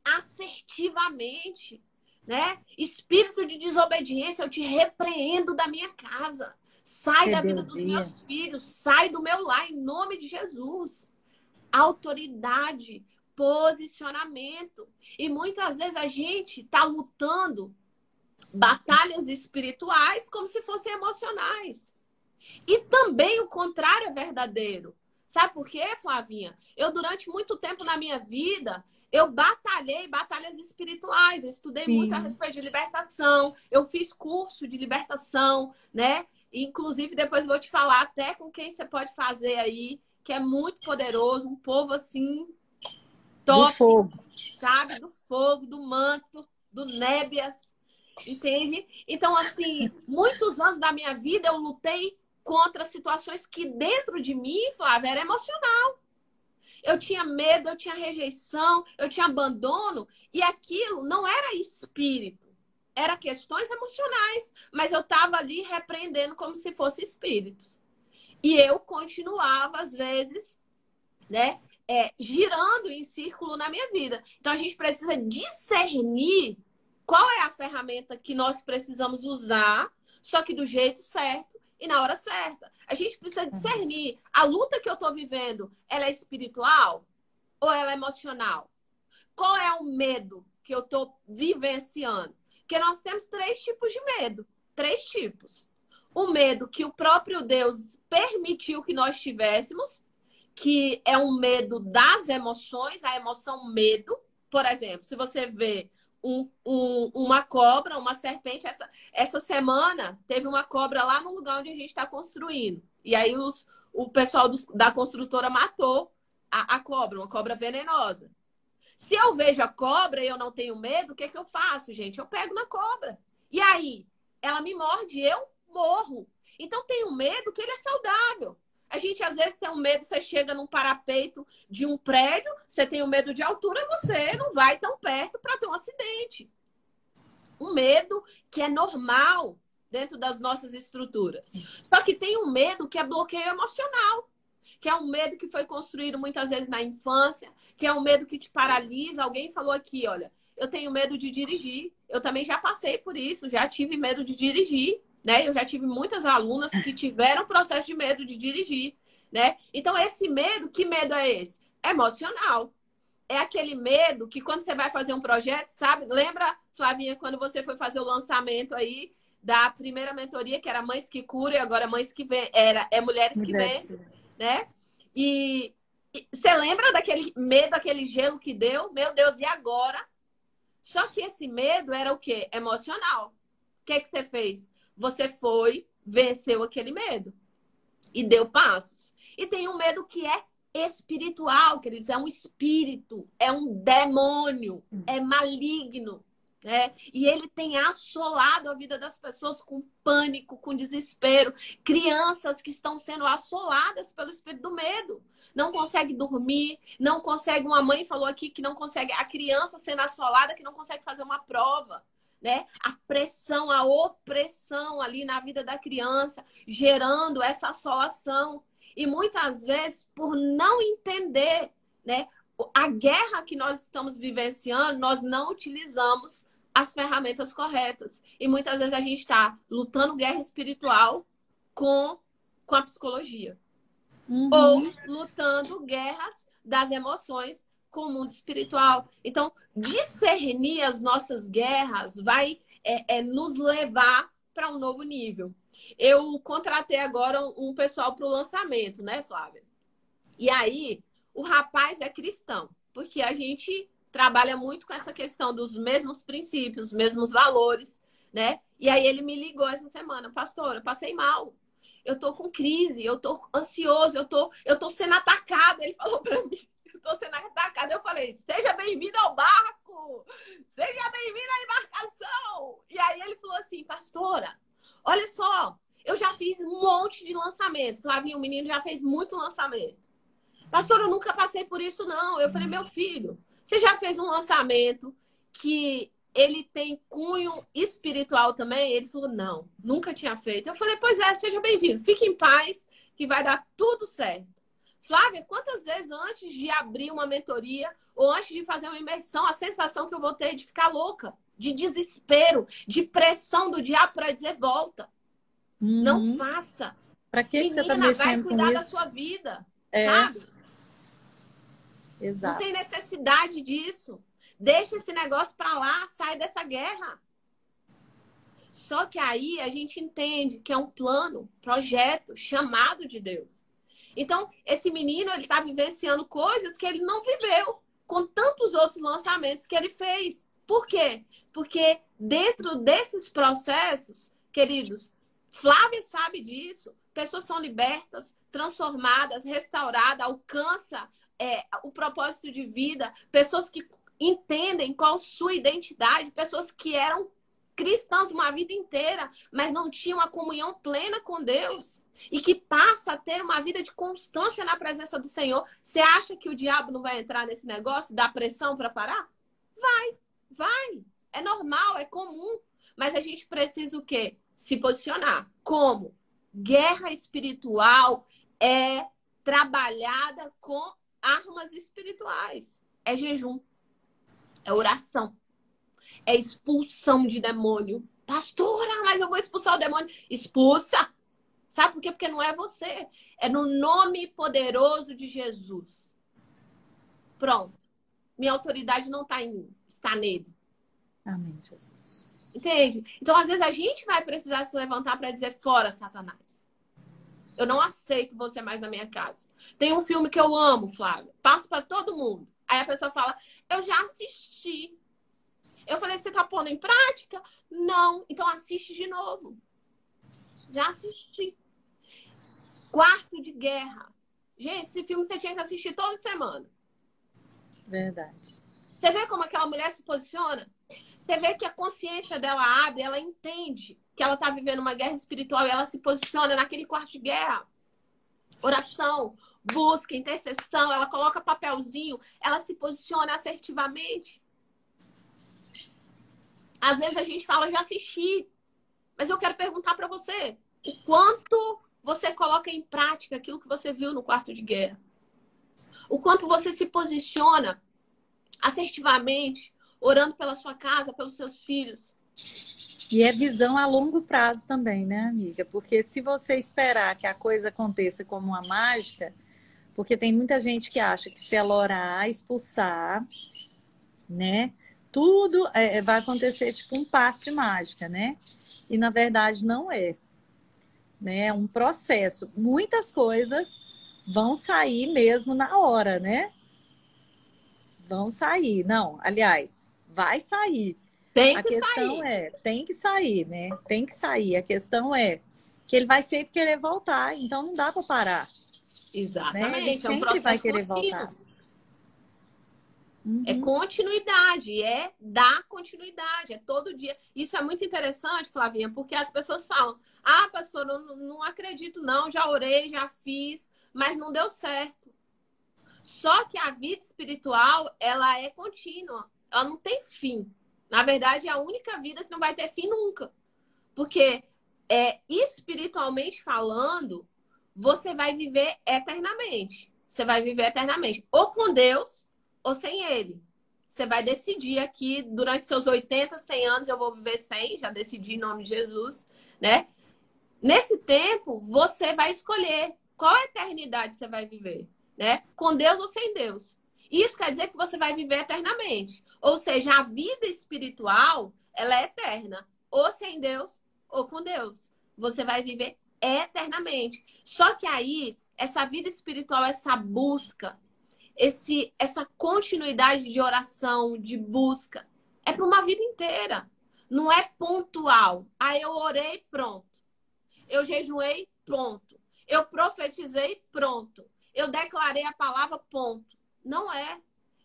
assertivamente, né? Espírito de desobediência, eu te repreendo da minha casa. Sai da vida dos meus filhos, sai do meu lar, em nome de Jesus. Autoridade, posicionamento. E muitas vezes a gente está lutando batalhas espirituais como se fossem emocionais. E também o contrário é verdadeiro. Sabe por quê, Flavinha? Eu, durante muito tempo na minha vida, eu batalhei batalhas espirituais. Eu estudei muito a respeito de libertação. Eu fiz curso de libertação, né? Inclusive, depois vou te falar até com quem você pode fazer aí, que é muito poderoso, um povo assim, Do top, fogo. sabe? Do fogo, do manto, do nébias, entende? Então, assim, muitos anos da minha vida eu lutei contra situações que dentro de mim, Flávia, era emocional. Eu tinha medo, eu tinha rejeição, eu tinha abandono, e aquilo não era espírito, era questões emocionais, mas eu estava ali repreendendo como se fosse espírito. E eu continuava, às vezes, né, girando em círculo na minha vida. Então, a gente precisa discernir qual é a ferramenta que nós precisamos usar, só que do jeito certo e na hora certa. A gente precisa discernir. A luta que eu estou vivendo, ela é espiritual ou ela é emocional? Qual é o medo que eu estou vivenciando? Porque nós temos 3 tipos de medo. 3 tipos. O medo que o próprio Deus permitiu que nós tivéssemos, que é um medo das emoções, a emoção medo. Por exemplo, se você vê uma cobra, uma serpente, essa semana teve uma cobra lá no lugar onde a gente está construindo. E aí o pessoal da construtora matou a cobra, uma cobra venenosa. Se eu vejo a cobra e eu não tenho medo, o que eu faço, gente? Eu pego na cobra. E aí, ela me morde, eu morro. Então, tem um medo que ele é saudável. A gente, às vezes, tem um medo, você chega num parapeito de um prédio, você tem um medo de altura, você não vai tão perto para ter um acidente. Um medo que é normal dentro das nossas estruturas. Só que tem um medo que é bloqueio emocional, que é um medo que foi construído muitas vezes na infância, que é um medo que te paralisa. Alguém falou aqui, olha, eu tenho medo de dirigir. Eu também já passei por isso, já tive medo de dirigir, né? Eu já tive muitas alunas que tiveram processo de medo de dirigir, né? Então, esse medo, que medo é esse? É emocional. É aquele medo que quando você vai fazer um projeto, sabe? Lembra, Flavinha, quando você foi fazer o lançamento aí da primeira mentoria, que era Mães que Curam, e agora Mães que Vêm, Mulheres que Vencem, né? E você lembra daquele medo, aquele gelo que deu? Meu Deus, e agora? Só que esse medo era o quê? Emocional. O que você fez? Você foi, venceu aquele medo e deu passos. E tem um medo que é espiritual, queridos. É um espírito, é um demônio, é maligno, né? E ele tem assolado a vida das pessoas com pânico, com desespero. Crianças que estão sendo assoladas pelo espírito do medo. Não consegue dormir, não consegue. Uma mãe falou aqui que não consegue. A criança sendo assolada que não consegue fazer uma prova. Né? A pressão, a opressão ali na vida da criança, gerando essa assolação. E muitas vezes, por não entender, né, a guerra que nós estamos vivenciando, nós não utilizamos as ferramentas corretas. E muitas vezes a gente está lutando guerra espiritual com a psicologia. Ou lutando guerras das emoções com o mundo espiritual. Então, discernir as nossas guerras vai nos levar para um novo nível. Eu contratei agora um pessoal para o lançamento, né, Flávia? E aí, o rapaz é cristão, porque a gente trabalha muito com essa questão dos mesmos princípios, os mesmos valores, né? E aí ele me ligou essa semana, pastora, passei mal. Eu tô com crise, eu tô ansioso, eu tô sendo atacado. Ele falou para mim, eu tô sendo atacado. Eu falei, seja bem-vindo ao barco, seja bem-vindo à embarcação. E aí ele falou assim, pastora, olha só, eu já fiz um monte de lançamento. Flavinho, o menino já fez muito lançamento. Pastora, eu nunca passei por isso, não. Eu falei, meu filho, você já fez um lançamento que ele tem cunho espiritual também? Ele falou, não, nunca tinha feito. Eu falei, pois é, seja bem-vindo. Fique em paz, que vai dar tudo certo. Flávia, quantas vezes antes de abrir uma mentoria ou antes de fazer uma imersão, a sensação que eu vou ter de ficar louca, de desespero, de pressão do diabo para dizer volta. Não faça. Para que você está Menina, vai mexendo com cuidar da isso? sua vida, É. sabe? Exato. Não tem necessidade disso. Deixa esse negócio pra lá, sai dessa guerra. Só que aí a gente entende que é um plano, projeto, chamado de Deus. Então, esse menino, ele tá vivenciando coisas que ele não viveu com tantos outros lançamentos que ele fez. Por quê? Porque dentro desses processos, queridos, Flávia sabe disso, pessoas são libertas, transformadas, restauradas, alcançam o propósito de vida, pessoas que entendem qual sua identidade, pessoas que eram cristãos uma vida inteira, mas não tinham uma comunhão plena com Deus. E que passa a ter uma vida de constância na presença do Senhor. Você acha que o diabo não vai entrar nesse negócio, dar pressão para parar? Vai. É normal, é comum. Mas a gente precisa o quê? Se posicionar. Como? Guerra espiritual é trabalhada com armas espirituais. É jejum. É oração. É expulsão de demônio. Pastora, mas eu vou expulsar o demônio. Expulsa. Sabe por quê? Porque não é você. É no nome poderoso de Jesus. Pronto. Minha autoridade não está em mim. Está nele. Amém, Jesus. Entende? Então, às vezes, a gente vai precisar se levantar para dizer fora, Satanás. Eu não aceito você mais na minha casa. Tem um filme que eu amo, Flávia. Passo para todo mundo. Aí a pessoa fala, eu já assisti. Eu falei, você tá pondo em prática? Não. Então assiste de novo. Já assisti. Quarto de Guerra. Gente, esse filme você tinha que assistir toda semana. Verdade. Você vê como aquela mulher se posiciona? Você vê que a consciência dela abre, ela entende que ela tá vivendo uma guerra espiritual e ela se posiciona naquele quarto de guerra. Oração, busca, intercessão, ela coloca papelzinho, ela se posiciona assertivamente. Às vezes a gente fala, já assisti, mas eu quero perguntar para você, o quanto você coloca em prática aquilo que você viu no quarto de guerra? O quanto você se posiciona assertivamente, orando pela sua casa, pelos seus filhos? E é visão a longo prazo também, né, amiga? Porque se você esperar que a coisa aconteça como uma mágica, porque tem muita gente que acha que se ela orar, expulsar, né? Tudo vai acontecer tipo um passe de mágica, né? E na verdade não é, né? É um processo. Muitas coisas vão sair mesmo na hora, né? Vão sair. Não, aliás, vai sair. Tem A que questão sair. tem que sair, né? Tem que sair. A questão é que ele vai sempre querer voltar, então não dá para parar, né? Ele Exatamente, é um sempre vai processo querer voltar. contínuo. É Uhum. continuidade, é dar continuidade, é todo dia. Isso é muito interessante, Flavinha, porque as pessoas falam, ah, pastor, não acredito não, já orei, já fiz, mas não deu certo. Só que a vida espiritual, ela é contínua, ela não tem fim. Na verdade, é a única vida que não vai ter fim nunca. Porque espiritualmente falando, você vai viver eternamente. Você vai viver eternamente. Ou com Deus, ou sem Ele. Você vai decidir aqui, durante seus 80, 100 anos, eu vou viver 100, já decidi em nome de Jesus, né? Nesse tempo, você vai escolher qual eternidade você vai viver, né? Com Deus ou sem Deus. Isso quer dizer que você vai viver eternamente. Ou seja, a vida espiritual, ela é eterna. Ou sem Deus, ou com Deus. Você vai viver eternamente. Só que aí, essa vida espiritual, essa busca, essa continuidade de oração, de busca, é para uma vida inteira. Não é pontual. Ah, eu orei, pronto. Eu jejuei, pronto. Eu profetizei, pronto. Eu declarei a palavra, ponto. Não é.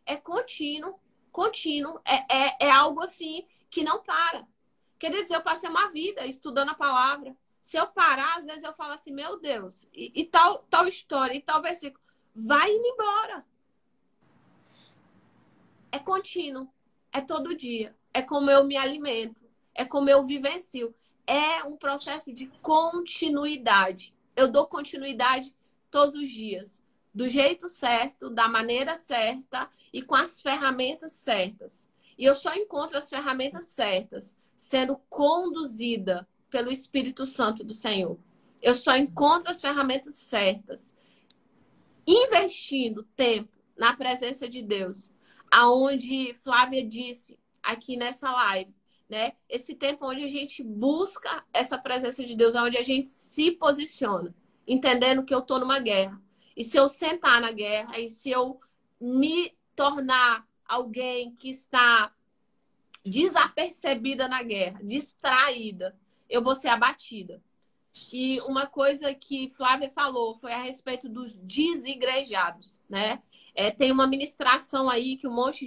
É contínuo, contínuo. É algo assim que não para. Quer dizer, eu passei uma vida estudando a palavra. Se eu parar, às vezes eu falo assim, meu Deus, e tal história, e tal versículo. Vai indo embora. É contínuo. É todo dia. É como eu me alimento. É como eu vivencio. É um processo de continuidade. Eu dou continuidade todos os dias. Do jeito certo, da maneira certa e com as ferramentas certas. E eu só encontro as ferramentas certas sendo conduzida pelo Espírito Santo do Senhor. Eu só encontro as ferramentas certas investindo tempo na presença de Deus. Aonde Flávia disse aqui nessa live, né? Esse tempo onde a gente busca essa presença de Deus, onde a gente se posiciona, entendendo que eu tô numa guerra. E se eu sentar na guerra, e se eu me tornar alguém que está desapercebida na guerra, distraída, eu vou ser abatida. E uma coisa que Flávia falou foi a respeito dos desigrejados, né? Tem uma ministração aí que um monte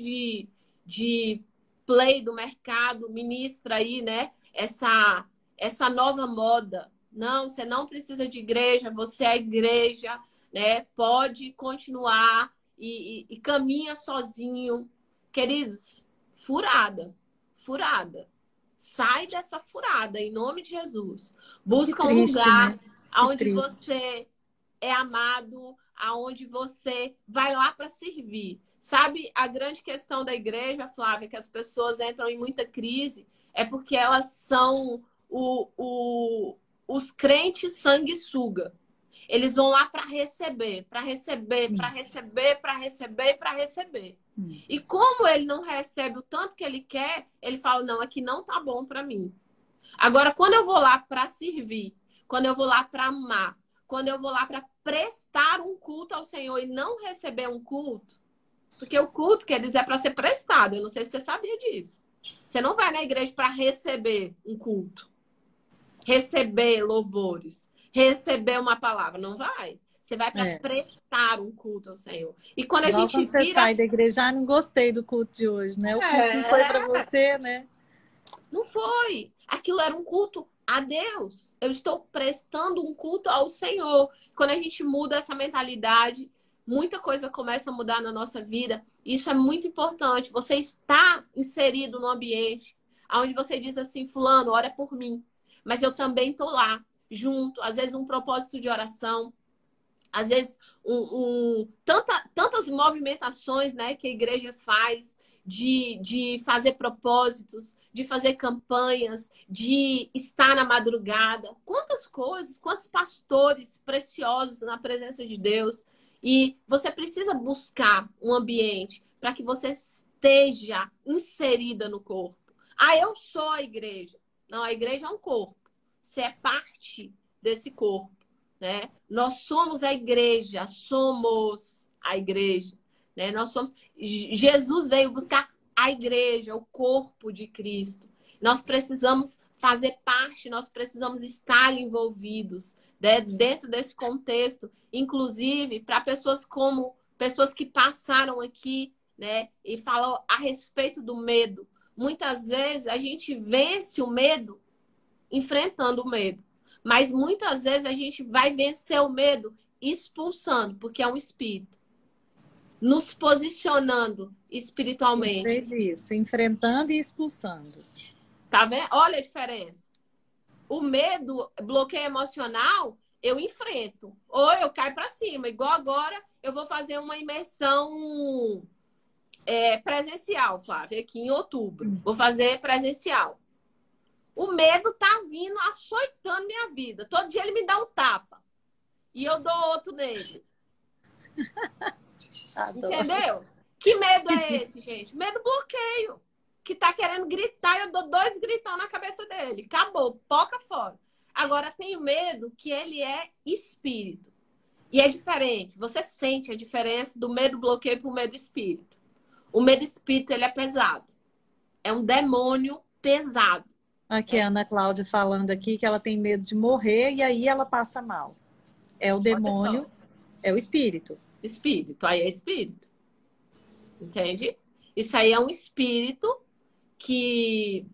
de play do mercado ministra aí, né? Essa nova moda. Não, você não precisa de igreja, você é igreja, né? Pode continuar e caminha sozinho. Queridos, furada, furada. Sai dessa furada, em nome de Jesus. Que Busca um triste, lugar né? Que onde triste. você é amado, aonde você vai lá para servir. Sabe, a grande questão da igreja, Flávia, que as pessoas entram em muita crise, é porque elas são os crentes sanguessuga. Eles vão lá para receber, para receber, para receber, para receber, para receber. E como ele não recebe o tanto que ele quer, ele fala: não, aqui não tá bom para mim. Agora, quando eu vou lá para servir, quando eu vou lá para amar, quando eu vou lá para prestar um culto ao Senhor e não receber um culto, porque o culto, quer dizer, é para ser prestado. Eu não sei se você sabia disso. Você não vai na igreja para receber um culto, receber louvores, receber uma palavra. Não vai. Você vai para prestar um culto ao Senhor. E quando a Igual gente quando você vira. sai da igreja, não gostei do culto de hoje, né? O culto não foi para você, né? Não foi. Aquilo era um culto a Deus. Eu estou prestando um culto ao Senhor. Quando a gente muda essa mentalidade, muita coisa começa a mudar na nossa vida. Isso é muito importante. Você está inserido no ambiente onde você diz assim: fulano, ora por mim. Mas eu também estou lá, junto. Às vezes um propósito de oração. Às vezes, tantas movimentações, né, que a igreja faz de fazer propósitos, de fazer campanhas, de estar na madrugada. Quantas coisas, quantos pastores preciosos na presença de Deus. E você precisa buscar um ambiente para que você esteja inserida no corpo. Ah, eu sou a igreja. Não, a igreja é um corpo. Você é parte desse corpo. Né? Nós somos a igreja, somos a igreja, né? Nós somos. Jesus veio buscar a igreja, o corpo de Cristo. Nós precisamos fazer parte, nós precisamos estar envolvidos, né? Dentro desse contexto, inclusive para pessoas que passaram aqui, né? E falam a respeito do medo. Muitas vezes a gente vence o medo enfrentando o medo. Mas muitas vezes a gente vai vencer o medo expulsando, porque é um espírito. Nos posicionando espiritualmente. Gostei disso, enfrentando e expulsando. Tá vendo? Olha a diferença. O medo, bloqueio emocional, eu enfrento. Ou eu caio para cima. Igual agora, eu vou fazer uma imersão presencial, Flávia, aqui em outubro. Vou fazer presencial. O medo tá vindo, açoitando minha vida. Todo dia ele me dá um tapa. E eu dou outro nele. Entendeu? Que medo é esse, gente? Medo bloqueio. Que tá querendo gritar e eu dou 2 gritão na cabeça dele. Acabou, poca fora. Agora tem o medo que ele é espírito. E é diferente. Você sente a diferença do medo bloqueio pro medo espírito. O medo espírito, ele é pesado. É um demônio pesado. Aqui a Ana Cláudia falando aqui que ela tem medo de morrer e aí ela passa mal. É o demônio, é o espírito. Espírito, aí é espírito. Entende? Isso aí é um espírito que,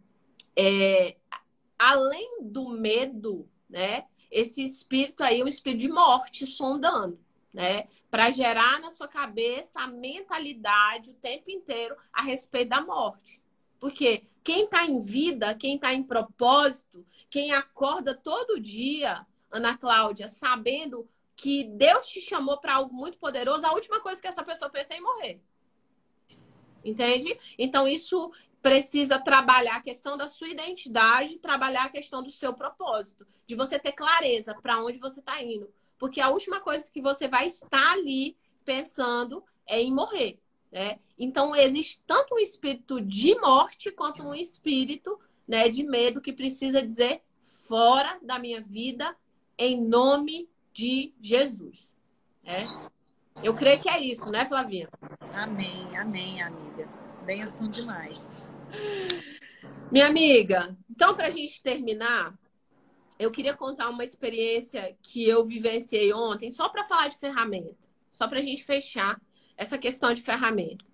além do medo, né? Esse espírito aí é um espírito de morte sondando, né? Para gerar na sua cabeça a mentalidade o tempo inteiro a respeito da morte. Porque quem está em vida, quem está em propósito, quem acorda todo dia, Ana Cláudia, sabendo que Deus te chamou para algo muito poderoso, a última coisa que essa pessoa pensa é em morrer. Entende? Então, isso precisa trabalhar a questão da sua identidade, trabalhar a questão do seu propósito, de você ter clareza para onde você está indo. Porque a última coisa que você vai estar ali pensando é em morrer. Né? Então, existe tanto um espírito de morte quanto um espírito, né, de medo que precisa dizer fora da minha vida, em nome de Jesus. Né? Eu creio que é isso, né, Flavinha? Amém, amém, amiga. Benção demais. Minha amiga, então, para a gente terminar, eu queria contar uma experiência que eu vivenciei ontem, só para falar de ferramenta, só para a gente fechar essa questão de ferramenta.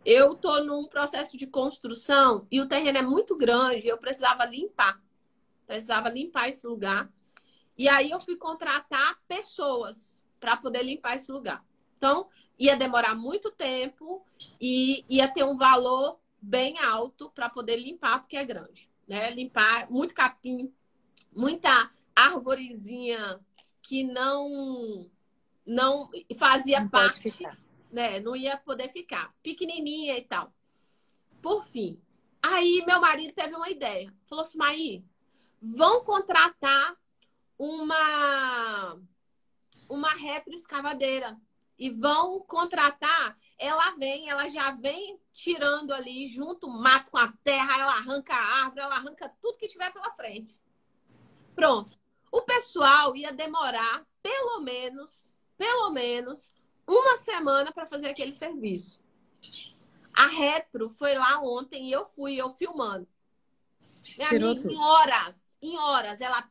Eu estou num processo de construção e o terreno é muito grande, eu precisava limpar esse lugar. E aí eu fui contratar pessoas para poder limpar esse lugar. Então, ia demorar muito tempo e ia ter um valor bem alto para poder limpar, porque é grande, né? Limpar muito capim, muita arvorezinha que não fazia Não pode parte, ficar. né? Não ia poder ficar pequenininha e tal. Por fim, aí meu marido teve uma ideia. Falou assim, Maí, vão contratar uma retroescavadeira e vão contratar, ela já vem tirando ali junto o mato com a terra, ela arranca a árvore, ela arranca tudo que tiver pela frente. Pronto. O pessoal ia demorar pelo menos uma semana para fazer aquele serviço. A Retro foi lá ontem e eu filmando. Minha Tirou amiga, tudo. em horas, ela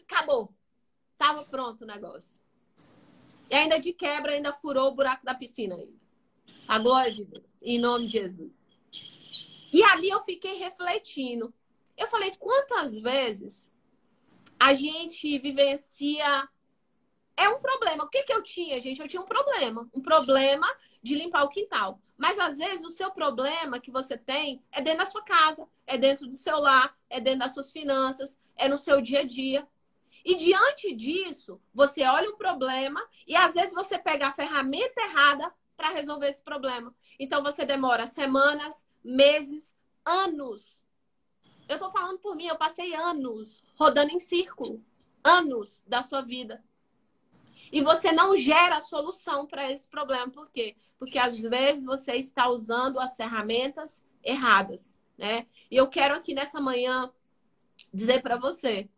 acabou. Tava pronto o negócio. E ainda de quebra, ainda furou o buraco da piscina ainda. A glória de Deus, em nome de Jesus. E ali eu fiquei refletindo. Eu falei, quantas vezes a gente vivencia... É um problema. O que que eu tinha, gente? Eu tinha um problema. Um problema de limpar o quintal. Mas, às vezes, o seu problema que você tem é dentro da sua casa, é dentro do seu lar, é dentro das suas finanças, é no seu dia a dia. E, diante disso, você olha um problema e, às vezes, você pega a ferramenta errada para resolver esse problema. Então, você demora semanas, meses, anos. Eu estou falando por mim, eu passei anos rodando em círculo. Anos da sua vida. E você não gera a solução para esse problema. Por quê? Porque às vezes você está usando as ferramentas erradas, né? E eu quero aqui nessa manhã dizer para você,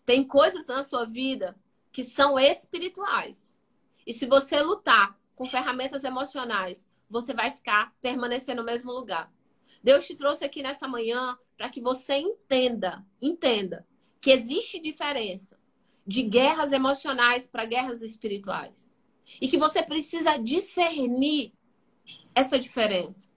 tem coisas na sua vida que são espirituais. E se você lutar com ferramentas emocionais, você vai permanecer no mesmo lugar. Deus te trouxe aqui nessa manhã para que você entenda que existe diferença de guerras emocionais para guerras espirituais. E que você precisa discernir essa diferença.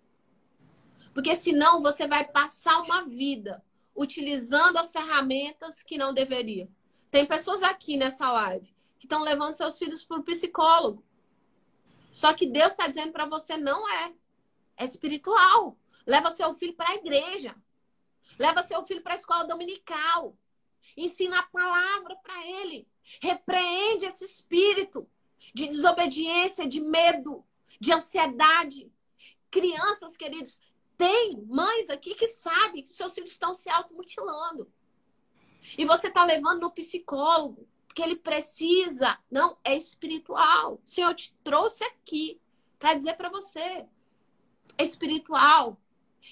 Porque senão você vai passar uma vida utilizando as ferramentas que não deveria. Tem pessoas aqui nessa live que estão levando seus filhos para o psicólogo. Só que Deus está dizendo para você, não é. É espiritual. Leva seu filho para a igreja. Leva seu filho para a escola dominical. Ensina a palavra para ele. Repreende esse espírito de desobediência, de medo, de ansiedade. Crianças, queridos, tem mães aqui que sabem que seus filhos estão se automutilando. E você está levando no psicólogo, porque ele precisa. Não, é espiritual. O Senhor te trouxe aqui para dizer para você. É espiritual.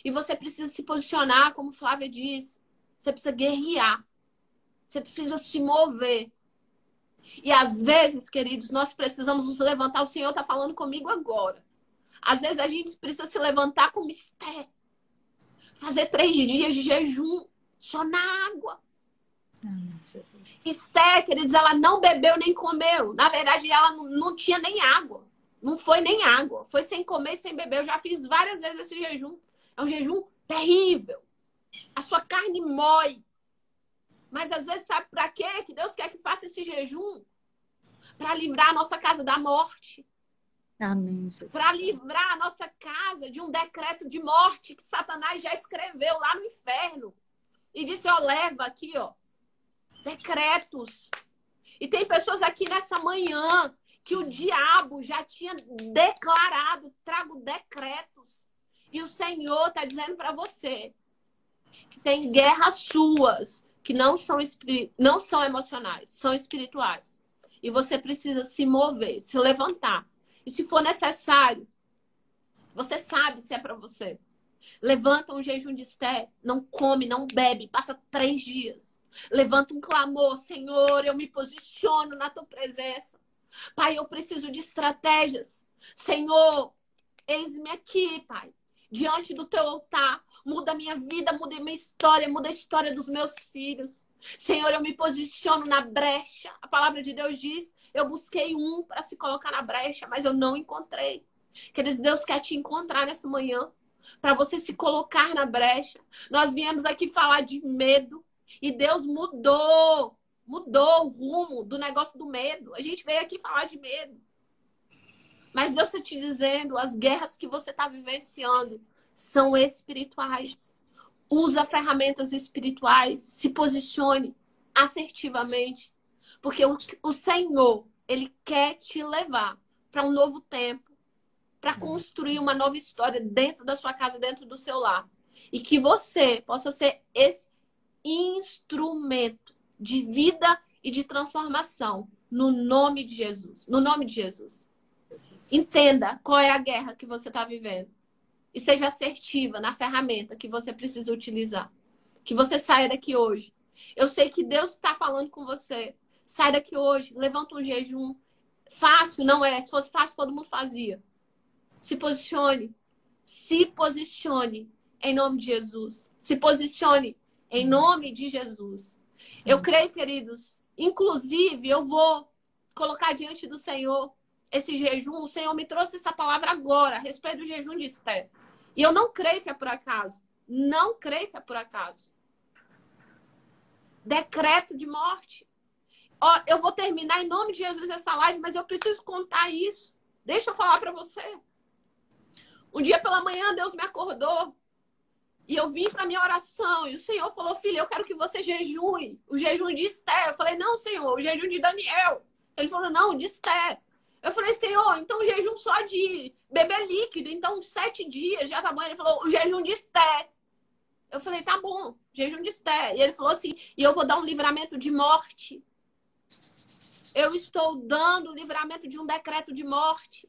E você precisa se posicionar, como Flávia disse. Você precisa guerrear. Você precisa se mover. E às vezes, queridos, nós precisamos nos levantar. O Senhor está falando comigo agora. Às vezes a gente precisa se levantar como Esté. Fazer 3 dias de jejum. Só na água. Jesus. Esté, queridos, ela não bebeu nem comeu. Na verdade, ela não tinha nem água. Não foi nem água. Foi sem comer e sem beber. Eu já fiz várias vezes esse jejum. É um jejum terrível. A sua carne mói. Mas às vezes sabe para quê? Que Deus quer que faça esse jejum? Para livrar a nossa casa da morte. Amém, Jesus. Para livrar a nossa casa de um decreto de morte que Satanás já escreveu lá no inferno. E disse, ó, leva aqui, ó, decretos. E tem pessoas aqui nessa manhã que o diabo já tinha declarado, trago decretos. E o Senhor está dizendo para você que tem guerras suas que não são emocionais, são espirituais. E você precisa se mover, se levantar. E se for necessário, você sabe se é para você. Levanta um jejum de Esté, não come, não bebe, passa 3 dias. Levanta um clamor, Senhor, eu me posiciono na tua presença. Pai, eu preciso de estratégias. Senhor, eis-me aqui, Pai. diante do teu altar. Muda a minha vida, muda a minha história, muda a história dos meus filhos. Senhor, eu me posiciono na brecha. A palavra de Deus diz, eu busquei um para se colocar na brecha, mas eu não encontrei. Queridos, Deus quer te encontrar nessa manhã, para você se colocar na brecha. Nós viemos aqui falar de medo e Deus mudou o rumo do negócio do medo. A gente veio aqui falar de medo. Mas Deus está te dizendo, as guerras que você está vivenciando são espirituais. Usa ferramentas espirituais, se posicione assertivamente. Porque o Senhor, Ele quer te levar para um novo tempo, para construir uma nova história dentro da sua casa, dentro do seu lar. E que você possa ser esse instrumento de vida e de transformação no nome de Jesus. No nome de Jesus. Entenda qual é a guerra que você está vivendo. E seja assertiva na ferramenta que você precisa utilizar. Que você saia daqui hoje. Eu sei que Deus está falando com você. Sai daqui hoje, levanta um jejum. Fácil, não é? Se fosse fácil, todo mundo fazia. Se posicione. Se posicione em nome de Jesus. Se posicione em nome de Jesus. Eu creio, queridos, inclusive eu vou colocar diante do Senhor esse jejum. O Senhor me trouxe essa palavra agora, a respeito do jejum de Esther. E eu não creio que é por acaso. Não creio que é por acaso. Decreto de morte. Ó, eu vou terminar em nome de Jesus essa live, mas eu preciso contar isso. Deixa eu falar para você. Um dia pela manhã, Deus me acordou. E eu vim para minha oração. E o Senhor falou, filha, eu quero que você jejue. O jejum de Esther. Eu falei, não, Senhor, o jejum de Daniel. Ele falou, não, de Esther. Eu falei, Senhor, então o jejum só de beber líquido. Então 7 dias já tá bom. Ele falou, o jejum de Esther. Eu falei, tá bom, jejum de Esther. E ele falou assim, e eu vou dar um livramento de morte. Eu estou dando o livramento de um decreto de morte.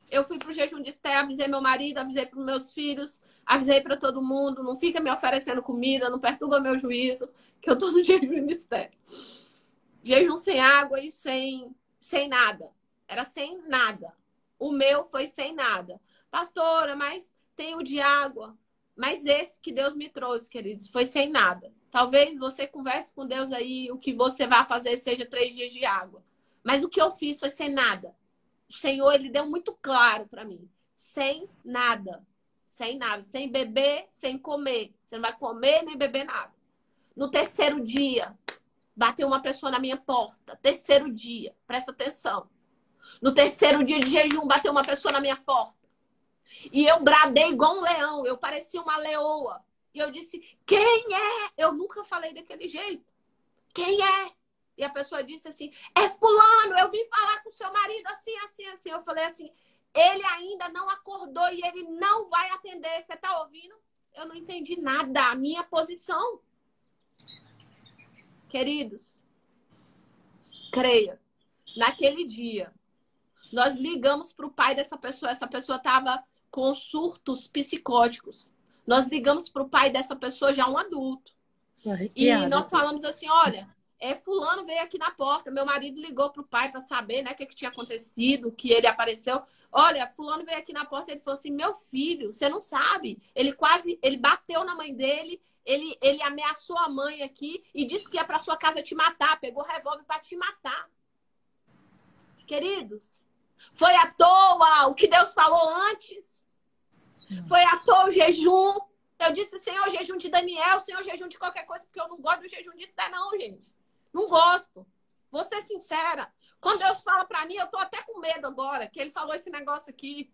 Eu fui pro jejum de Esther, avisei meu marido, avisei para meus filhos, avisei para todo mundo. Não fica me oferecendo comida, não perturba meu juízo, que eu tô no jejum de Esther. Jejum sem água e sem nada. Era sem nada. O meu foi sem nada. Pastora, mas tem o de água. Mas esse que Deus me trouxe, queridos, foi sem nada. Talvez você converse com Deus aí, o que você vai fazer seja 3 dias de água. Mas o que eu fiz foi sem nada. O Senhor, Ele deu muito claro para mim. Sem nada. Sem nada. Sem beber, sem comer. Você não vai comer nem beber nada. No 3º dia, bateu uma pessoa na minha porta. 3º dia. Presta atenção. No 3º dia de jejum, bateu uma pessoa na minha porta. E eu bradei igual um leão. Eu parecia uma leoa. E eu disse, quem é? Eu nunca falei daquele jeito. Quem é? E a pessoa disse assim, é fulano, eu vim falar com o seu marido assim, assim, assim. Eu falei assim, ele ainda não acordou e ele não vai atender. Você tá ouvindo? Eu não entendi nada. A minha posição. Queridos, creia. Naquele dia, nós ligamos para o pai dessa pessoa. Essa pessoa estava com surtos psicóticos. Nós ligamos para o pai dessa pessoa, já um adulto. E nós falamos assim, olha, fulano veio aqui na porta. Meu marido ligou para o pai para saber, né, o que tinha acontecido, que ele apareceu. Olha, fulano veio aqui na porta, ele falou assim, meu filho, você não sabe. Ele bateu na mãe dele, ele ameaçou a mãe aqui e disse que ia para sua casa te matar, pegou revólver para te matar. Queridos, foi à toa o que Deus falou antes. Foi à toa o jejum. Eu disse, Senhor, jejum de Daniel, Senhor, jejum de qualquer coisa, porque eu não gosto do jejum de Esther, não, gente. Não gosto. Vou ser sincera. Quando Deus fala pra mim, eu tô até com medo agora, que ele falou esse negócio aqui.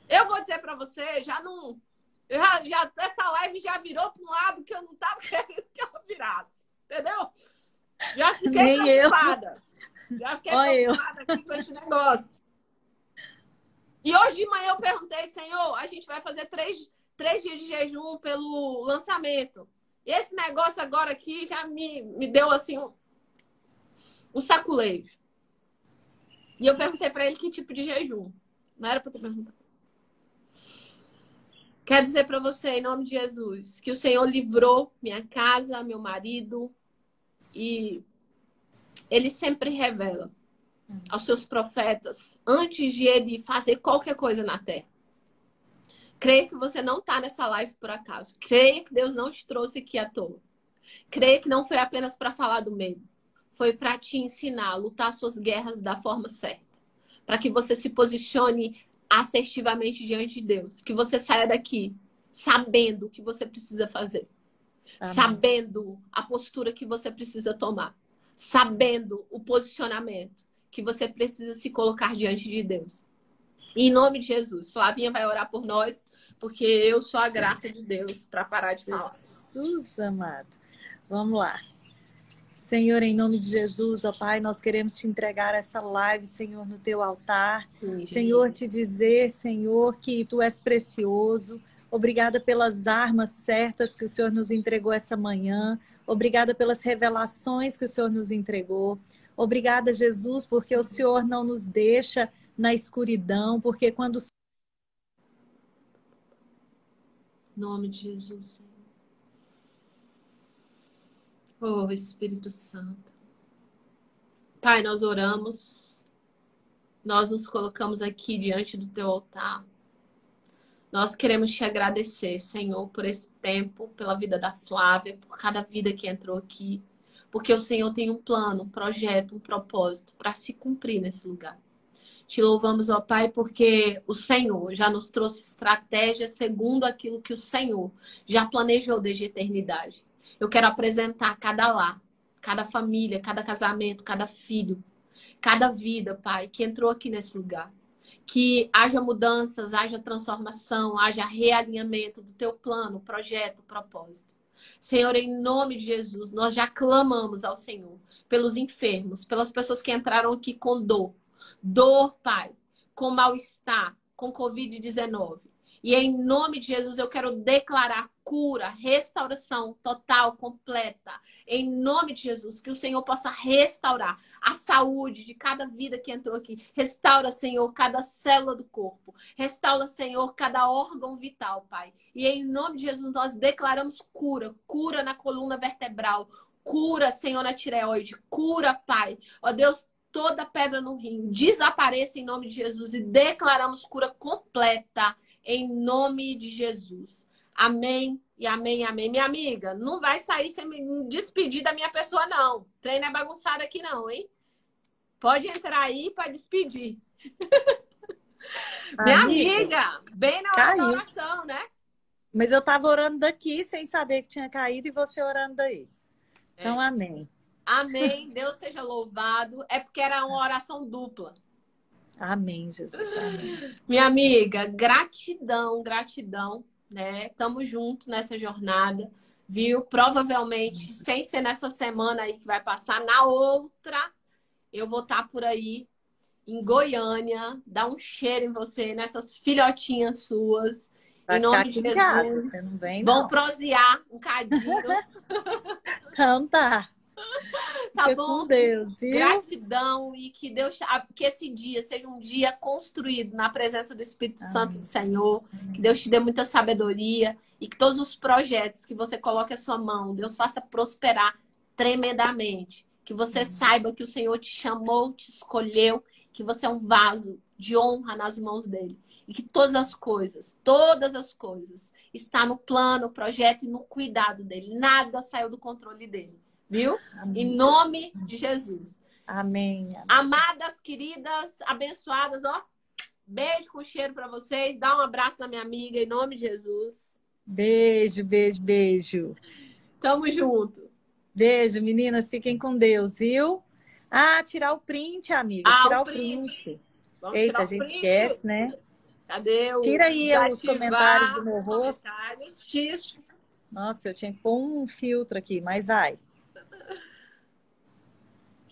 Eu vou dizer pra você, já não... essa live já virou pra um lado que eu não tava querendo que ela virasse. Entendeu? Já fiquei preocupada. Já fiquei preocupada aqui com esse negócio. E hoje de manhã eu perguntei, Senhor, a gente vai fazer 3 dias de jejum pelo lançamento. E esse negócio agora aqui já me deu assim um saculejo. E eu perguntei para ele que tipo de jejum. Não era para eu ter perguntado. Quero dizer para você, em nome de Jesus, que o Senhor livrou minha casa, meu marido, e Ele sempre revela aos seus profetas antes de Ele fazer qualquer coisa na terra. Creia que você não está nessa live por acaso. Creia que Deus não te trouxe aqui à toa. Creia que não foi apenas para falar do medo. Foi para te ensinar a lutar suas guerras da forma certa. Para que você se posicione assertivamente diante de Deus. Que você saia daqui sabendo o que você precisa fazer. Amém. Sabendo a postura que você precisa tomar. Sabendo o posicionamento que você precisa se colocar diante de Deus. E em nome de Jesus. Flavinha vai orar por nós, porque eu sou a graça de Deus para parar de falar. Jesus amado. Vamos lá. Senhor, em nome de Jesus, ó Pai, nós queremos te entregar essa live, Senhor, no teu altar. Sim, Senhor, te dizer, Senhor, que tu és precioso. Obrigada pelas armas certas que o Senhor nos entregou essa manhã. Obrigada pelas revelações que o Senhor nos entregou. Obrigada, Jesus, porque o Senhor não nos deixa na escuridão, porque quando... Em nome de Jesus, Senhor. Oh, Espírito Santo. Pai, nós oramos. Nós nos colocamos aqui diante do teu altar. Nós queremos te agradecer, Senhor, por esse tempo, pela vida da Flávia, por cada vida que entrou aqui. Porque o Senhor tem um plano, um projeto, um propósito para se cumprir nesse lugar. Te louvamos, ó Pai, porque o Senhor já nos trouxe estratégia segundo aquilo que o Senhor já planejou desde a eternidade. Eu quero apresentar cada lar, cada família, cada casamento, cada filho, cada vida, Pai, que entrou aqui nesse lugar. Que haja mudanças, haja transformação, haja realinhamento do teu plano, projeto, propósito. Senhor, em nome de Jesus, nós já clamamos ao Senhor pelos enfermos, pelas pessoas que entraram aqui com dor. Dor, Pai, com mal-estar, com Covid-19. E em nome de Jesus eu quero declarar cura, restauração total, completa. Em nome de Jesus, que o Senhor possa restaurar a saúde de cada vida que entrou aqui. Restaura, Senhor, cada célula do corpo. Restaura, Senhor, cada órgão vital, Pai. E em nome de Jesus nós declaramos cura. Cura na coluna vertebral. Cura, Senhor, na tireoide. Cura, Pai. Ó Deus, toda pedra no rim desapareça em nome de Jesus. E declaramos cura completa em nome de Jesus. Amém e amém, amém. Minha amiga, não vai sair sem me despedir da minha pessoa, não. Treino é bagunçado aqui, não, hein? Pode entrar aí para despedir. Minha amiga, bem na hora caiu. da oração, né? Mas eu estava orando daqui sem saber que tinha caído e você orando daí. Então, amém. Amém. Deus seja louvado. É porque era uma oração dupla. Amém, Jesus. Amém. Minha amiga, gratidão, gratidão, né? Tamo junto nessa jornada, viu? Provavelmente, sem ser nessa semana aí que vai passar, na outra, eu vou estar por aí, em Goiânia, dar um cheiro em você, nessas filhotinhas suas. Vai em nome de ficar aqui em Jesus. casa, você não vem, Vão não. prosear um cadinho. Então tá. Tá Fica bom? com Deus, viu? Gratidão e que Deus, que esse dia seja um dia construído na presença do Espírito Santo do Senhor. Que Deus te dê muita sabedoria e que todos os projetos que você coloque a sua mão, Deus faça prosperar tremendamente. Que você saiba que o Senhor te chamou, te escolheu, que você é um vaso de honra nas mãos dele. E que todas as coisas está no plano, projeto e no cuidado dele. Nada saiu do controle dele. Viu? Amém, em nome de Jesus. Amém, amém. Amadas, queridas, abençoadas, ó. Beijo com cheiro para vocês. Dá um abraço na minha amiga, em nome de Jesus. Beijo, beijo, beijo. Tamo junto. Beijo, meninas. Fiquem com Deus, viu? Ah, tirar o print, amiga. Tirar o print. Vamos Eita, tirar o a gente print. esquece, né? Cadê o... Tira aí os comentários do meu rosto. X. Nossa, eu tinha que pôr um filtro aqui, mas vai.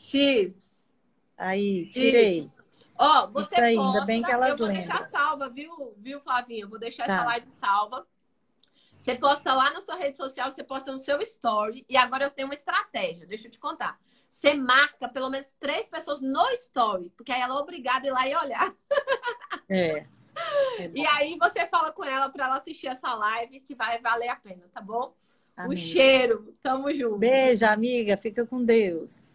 X. Aí, tirei. Ó, você aí, posta, ainda bem que elas eu vou lembram. deixar salva, viu, Flavinha? Eu vou deixar Tá. essa live salva. Você posta lá na sua rede social, você posta no seu story. E agora eu tenho uma estratégia, deixa eu te contar. Você marca pelo menos 3 pessoas no story, porque aí ela é obrigada a ir lá e olhar. É e aí você fala com ela para ela assistir essa live, que vai valer a pena, tá bom? Amém, cheiro, tamo junto. Beijo, amiga. Fica com Deus.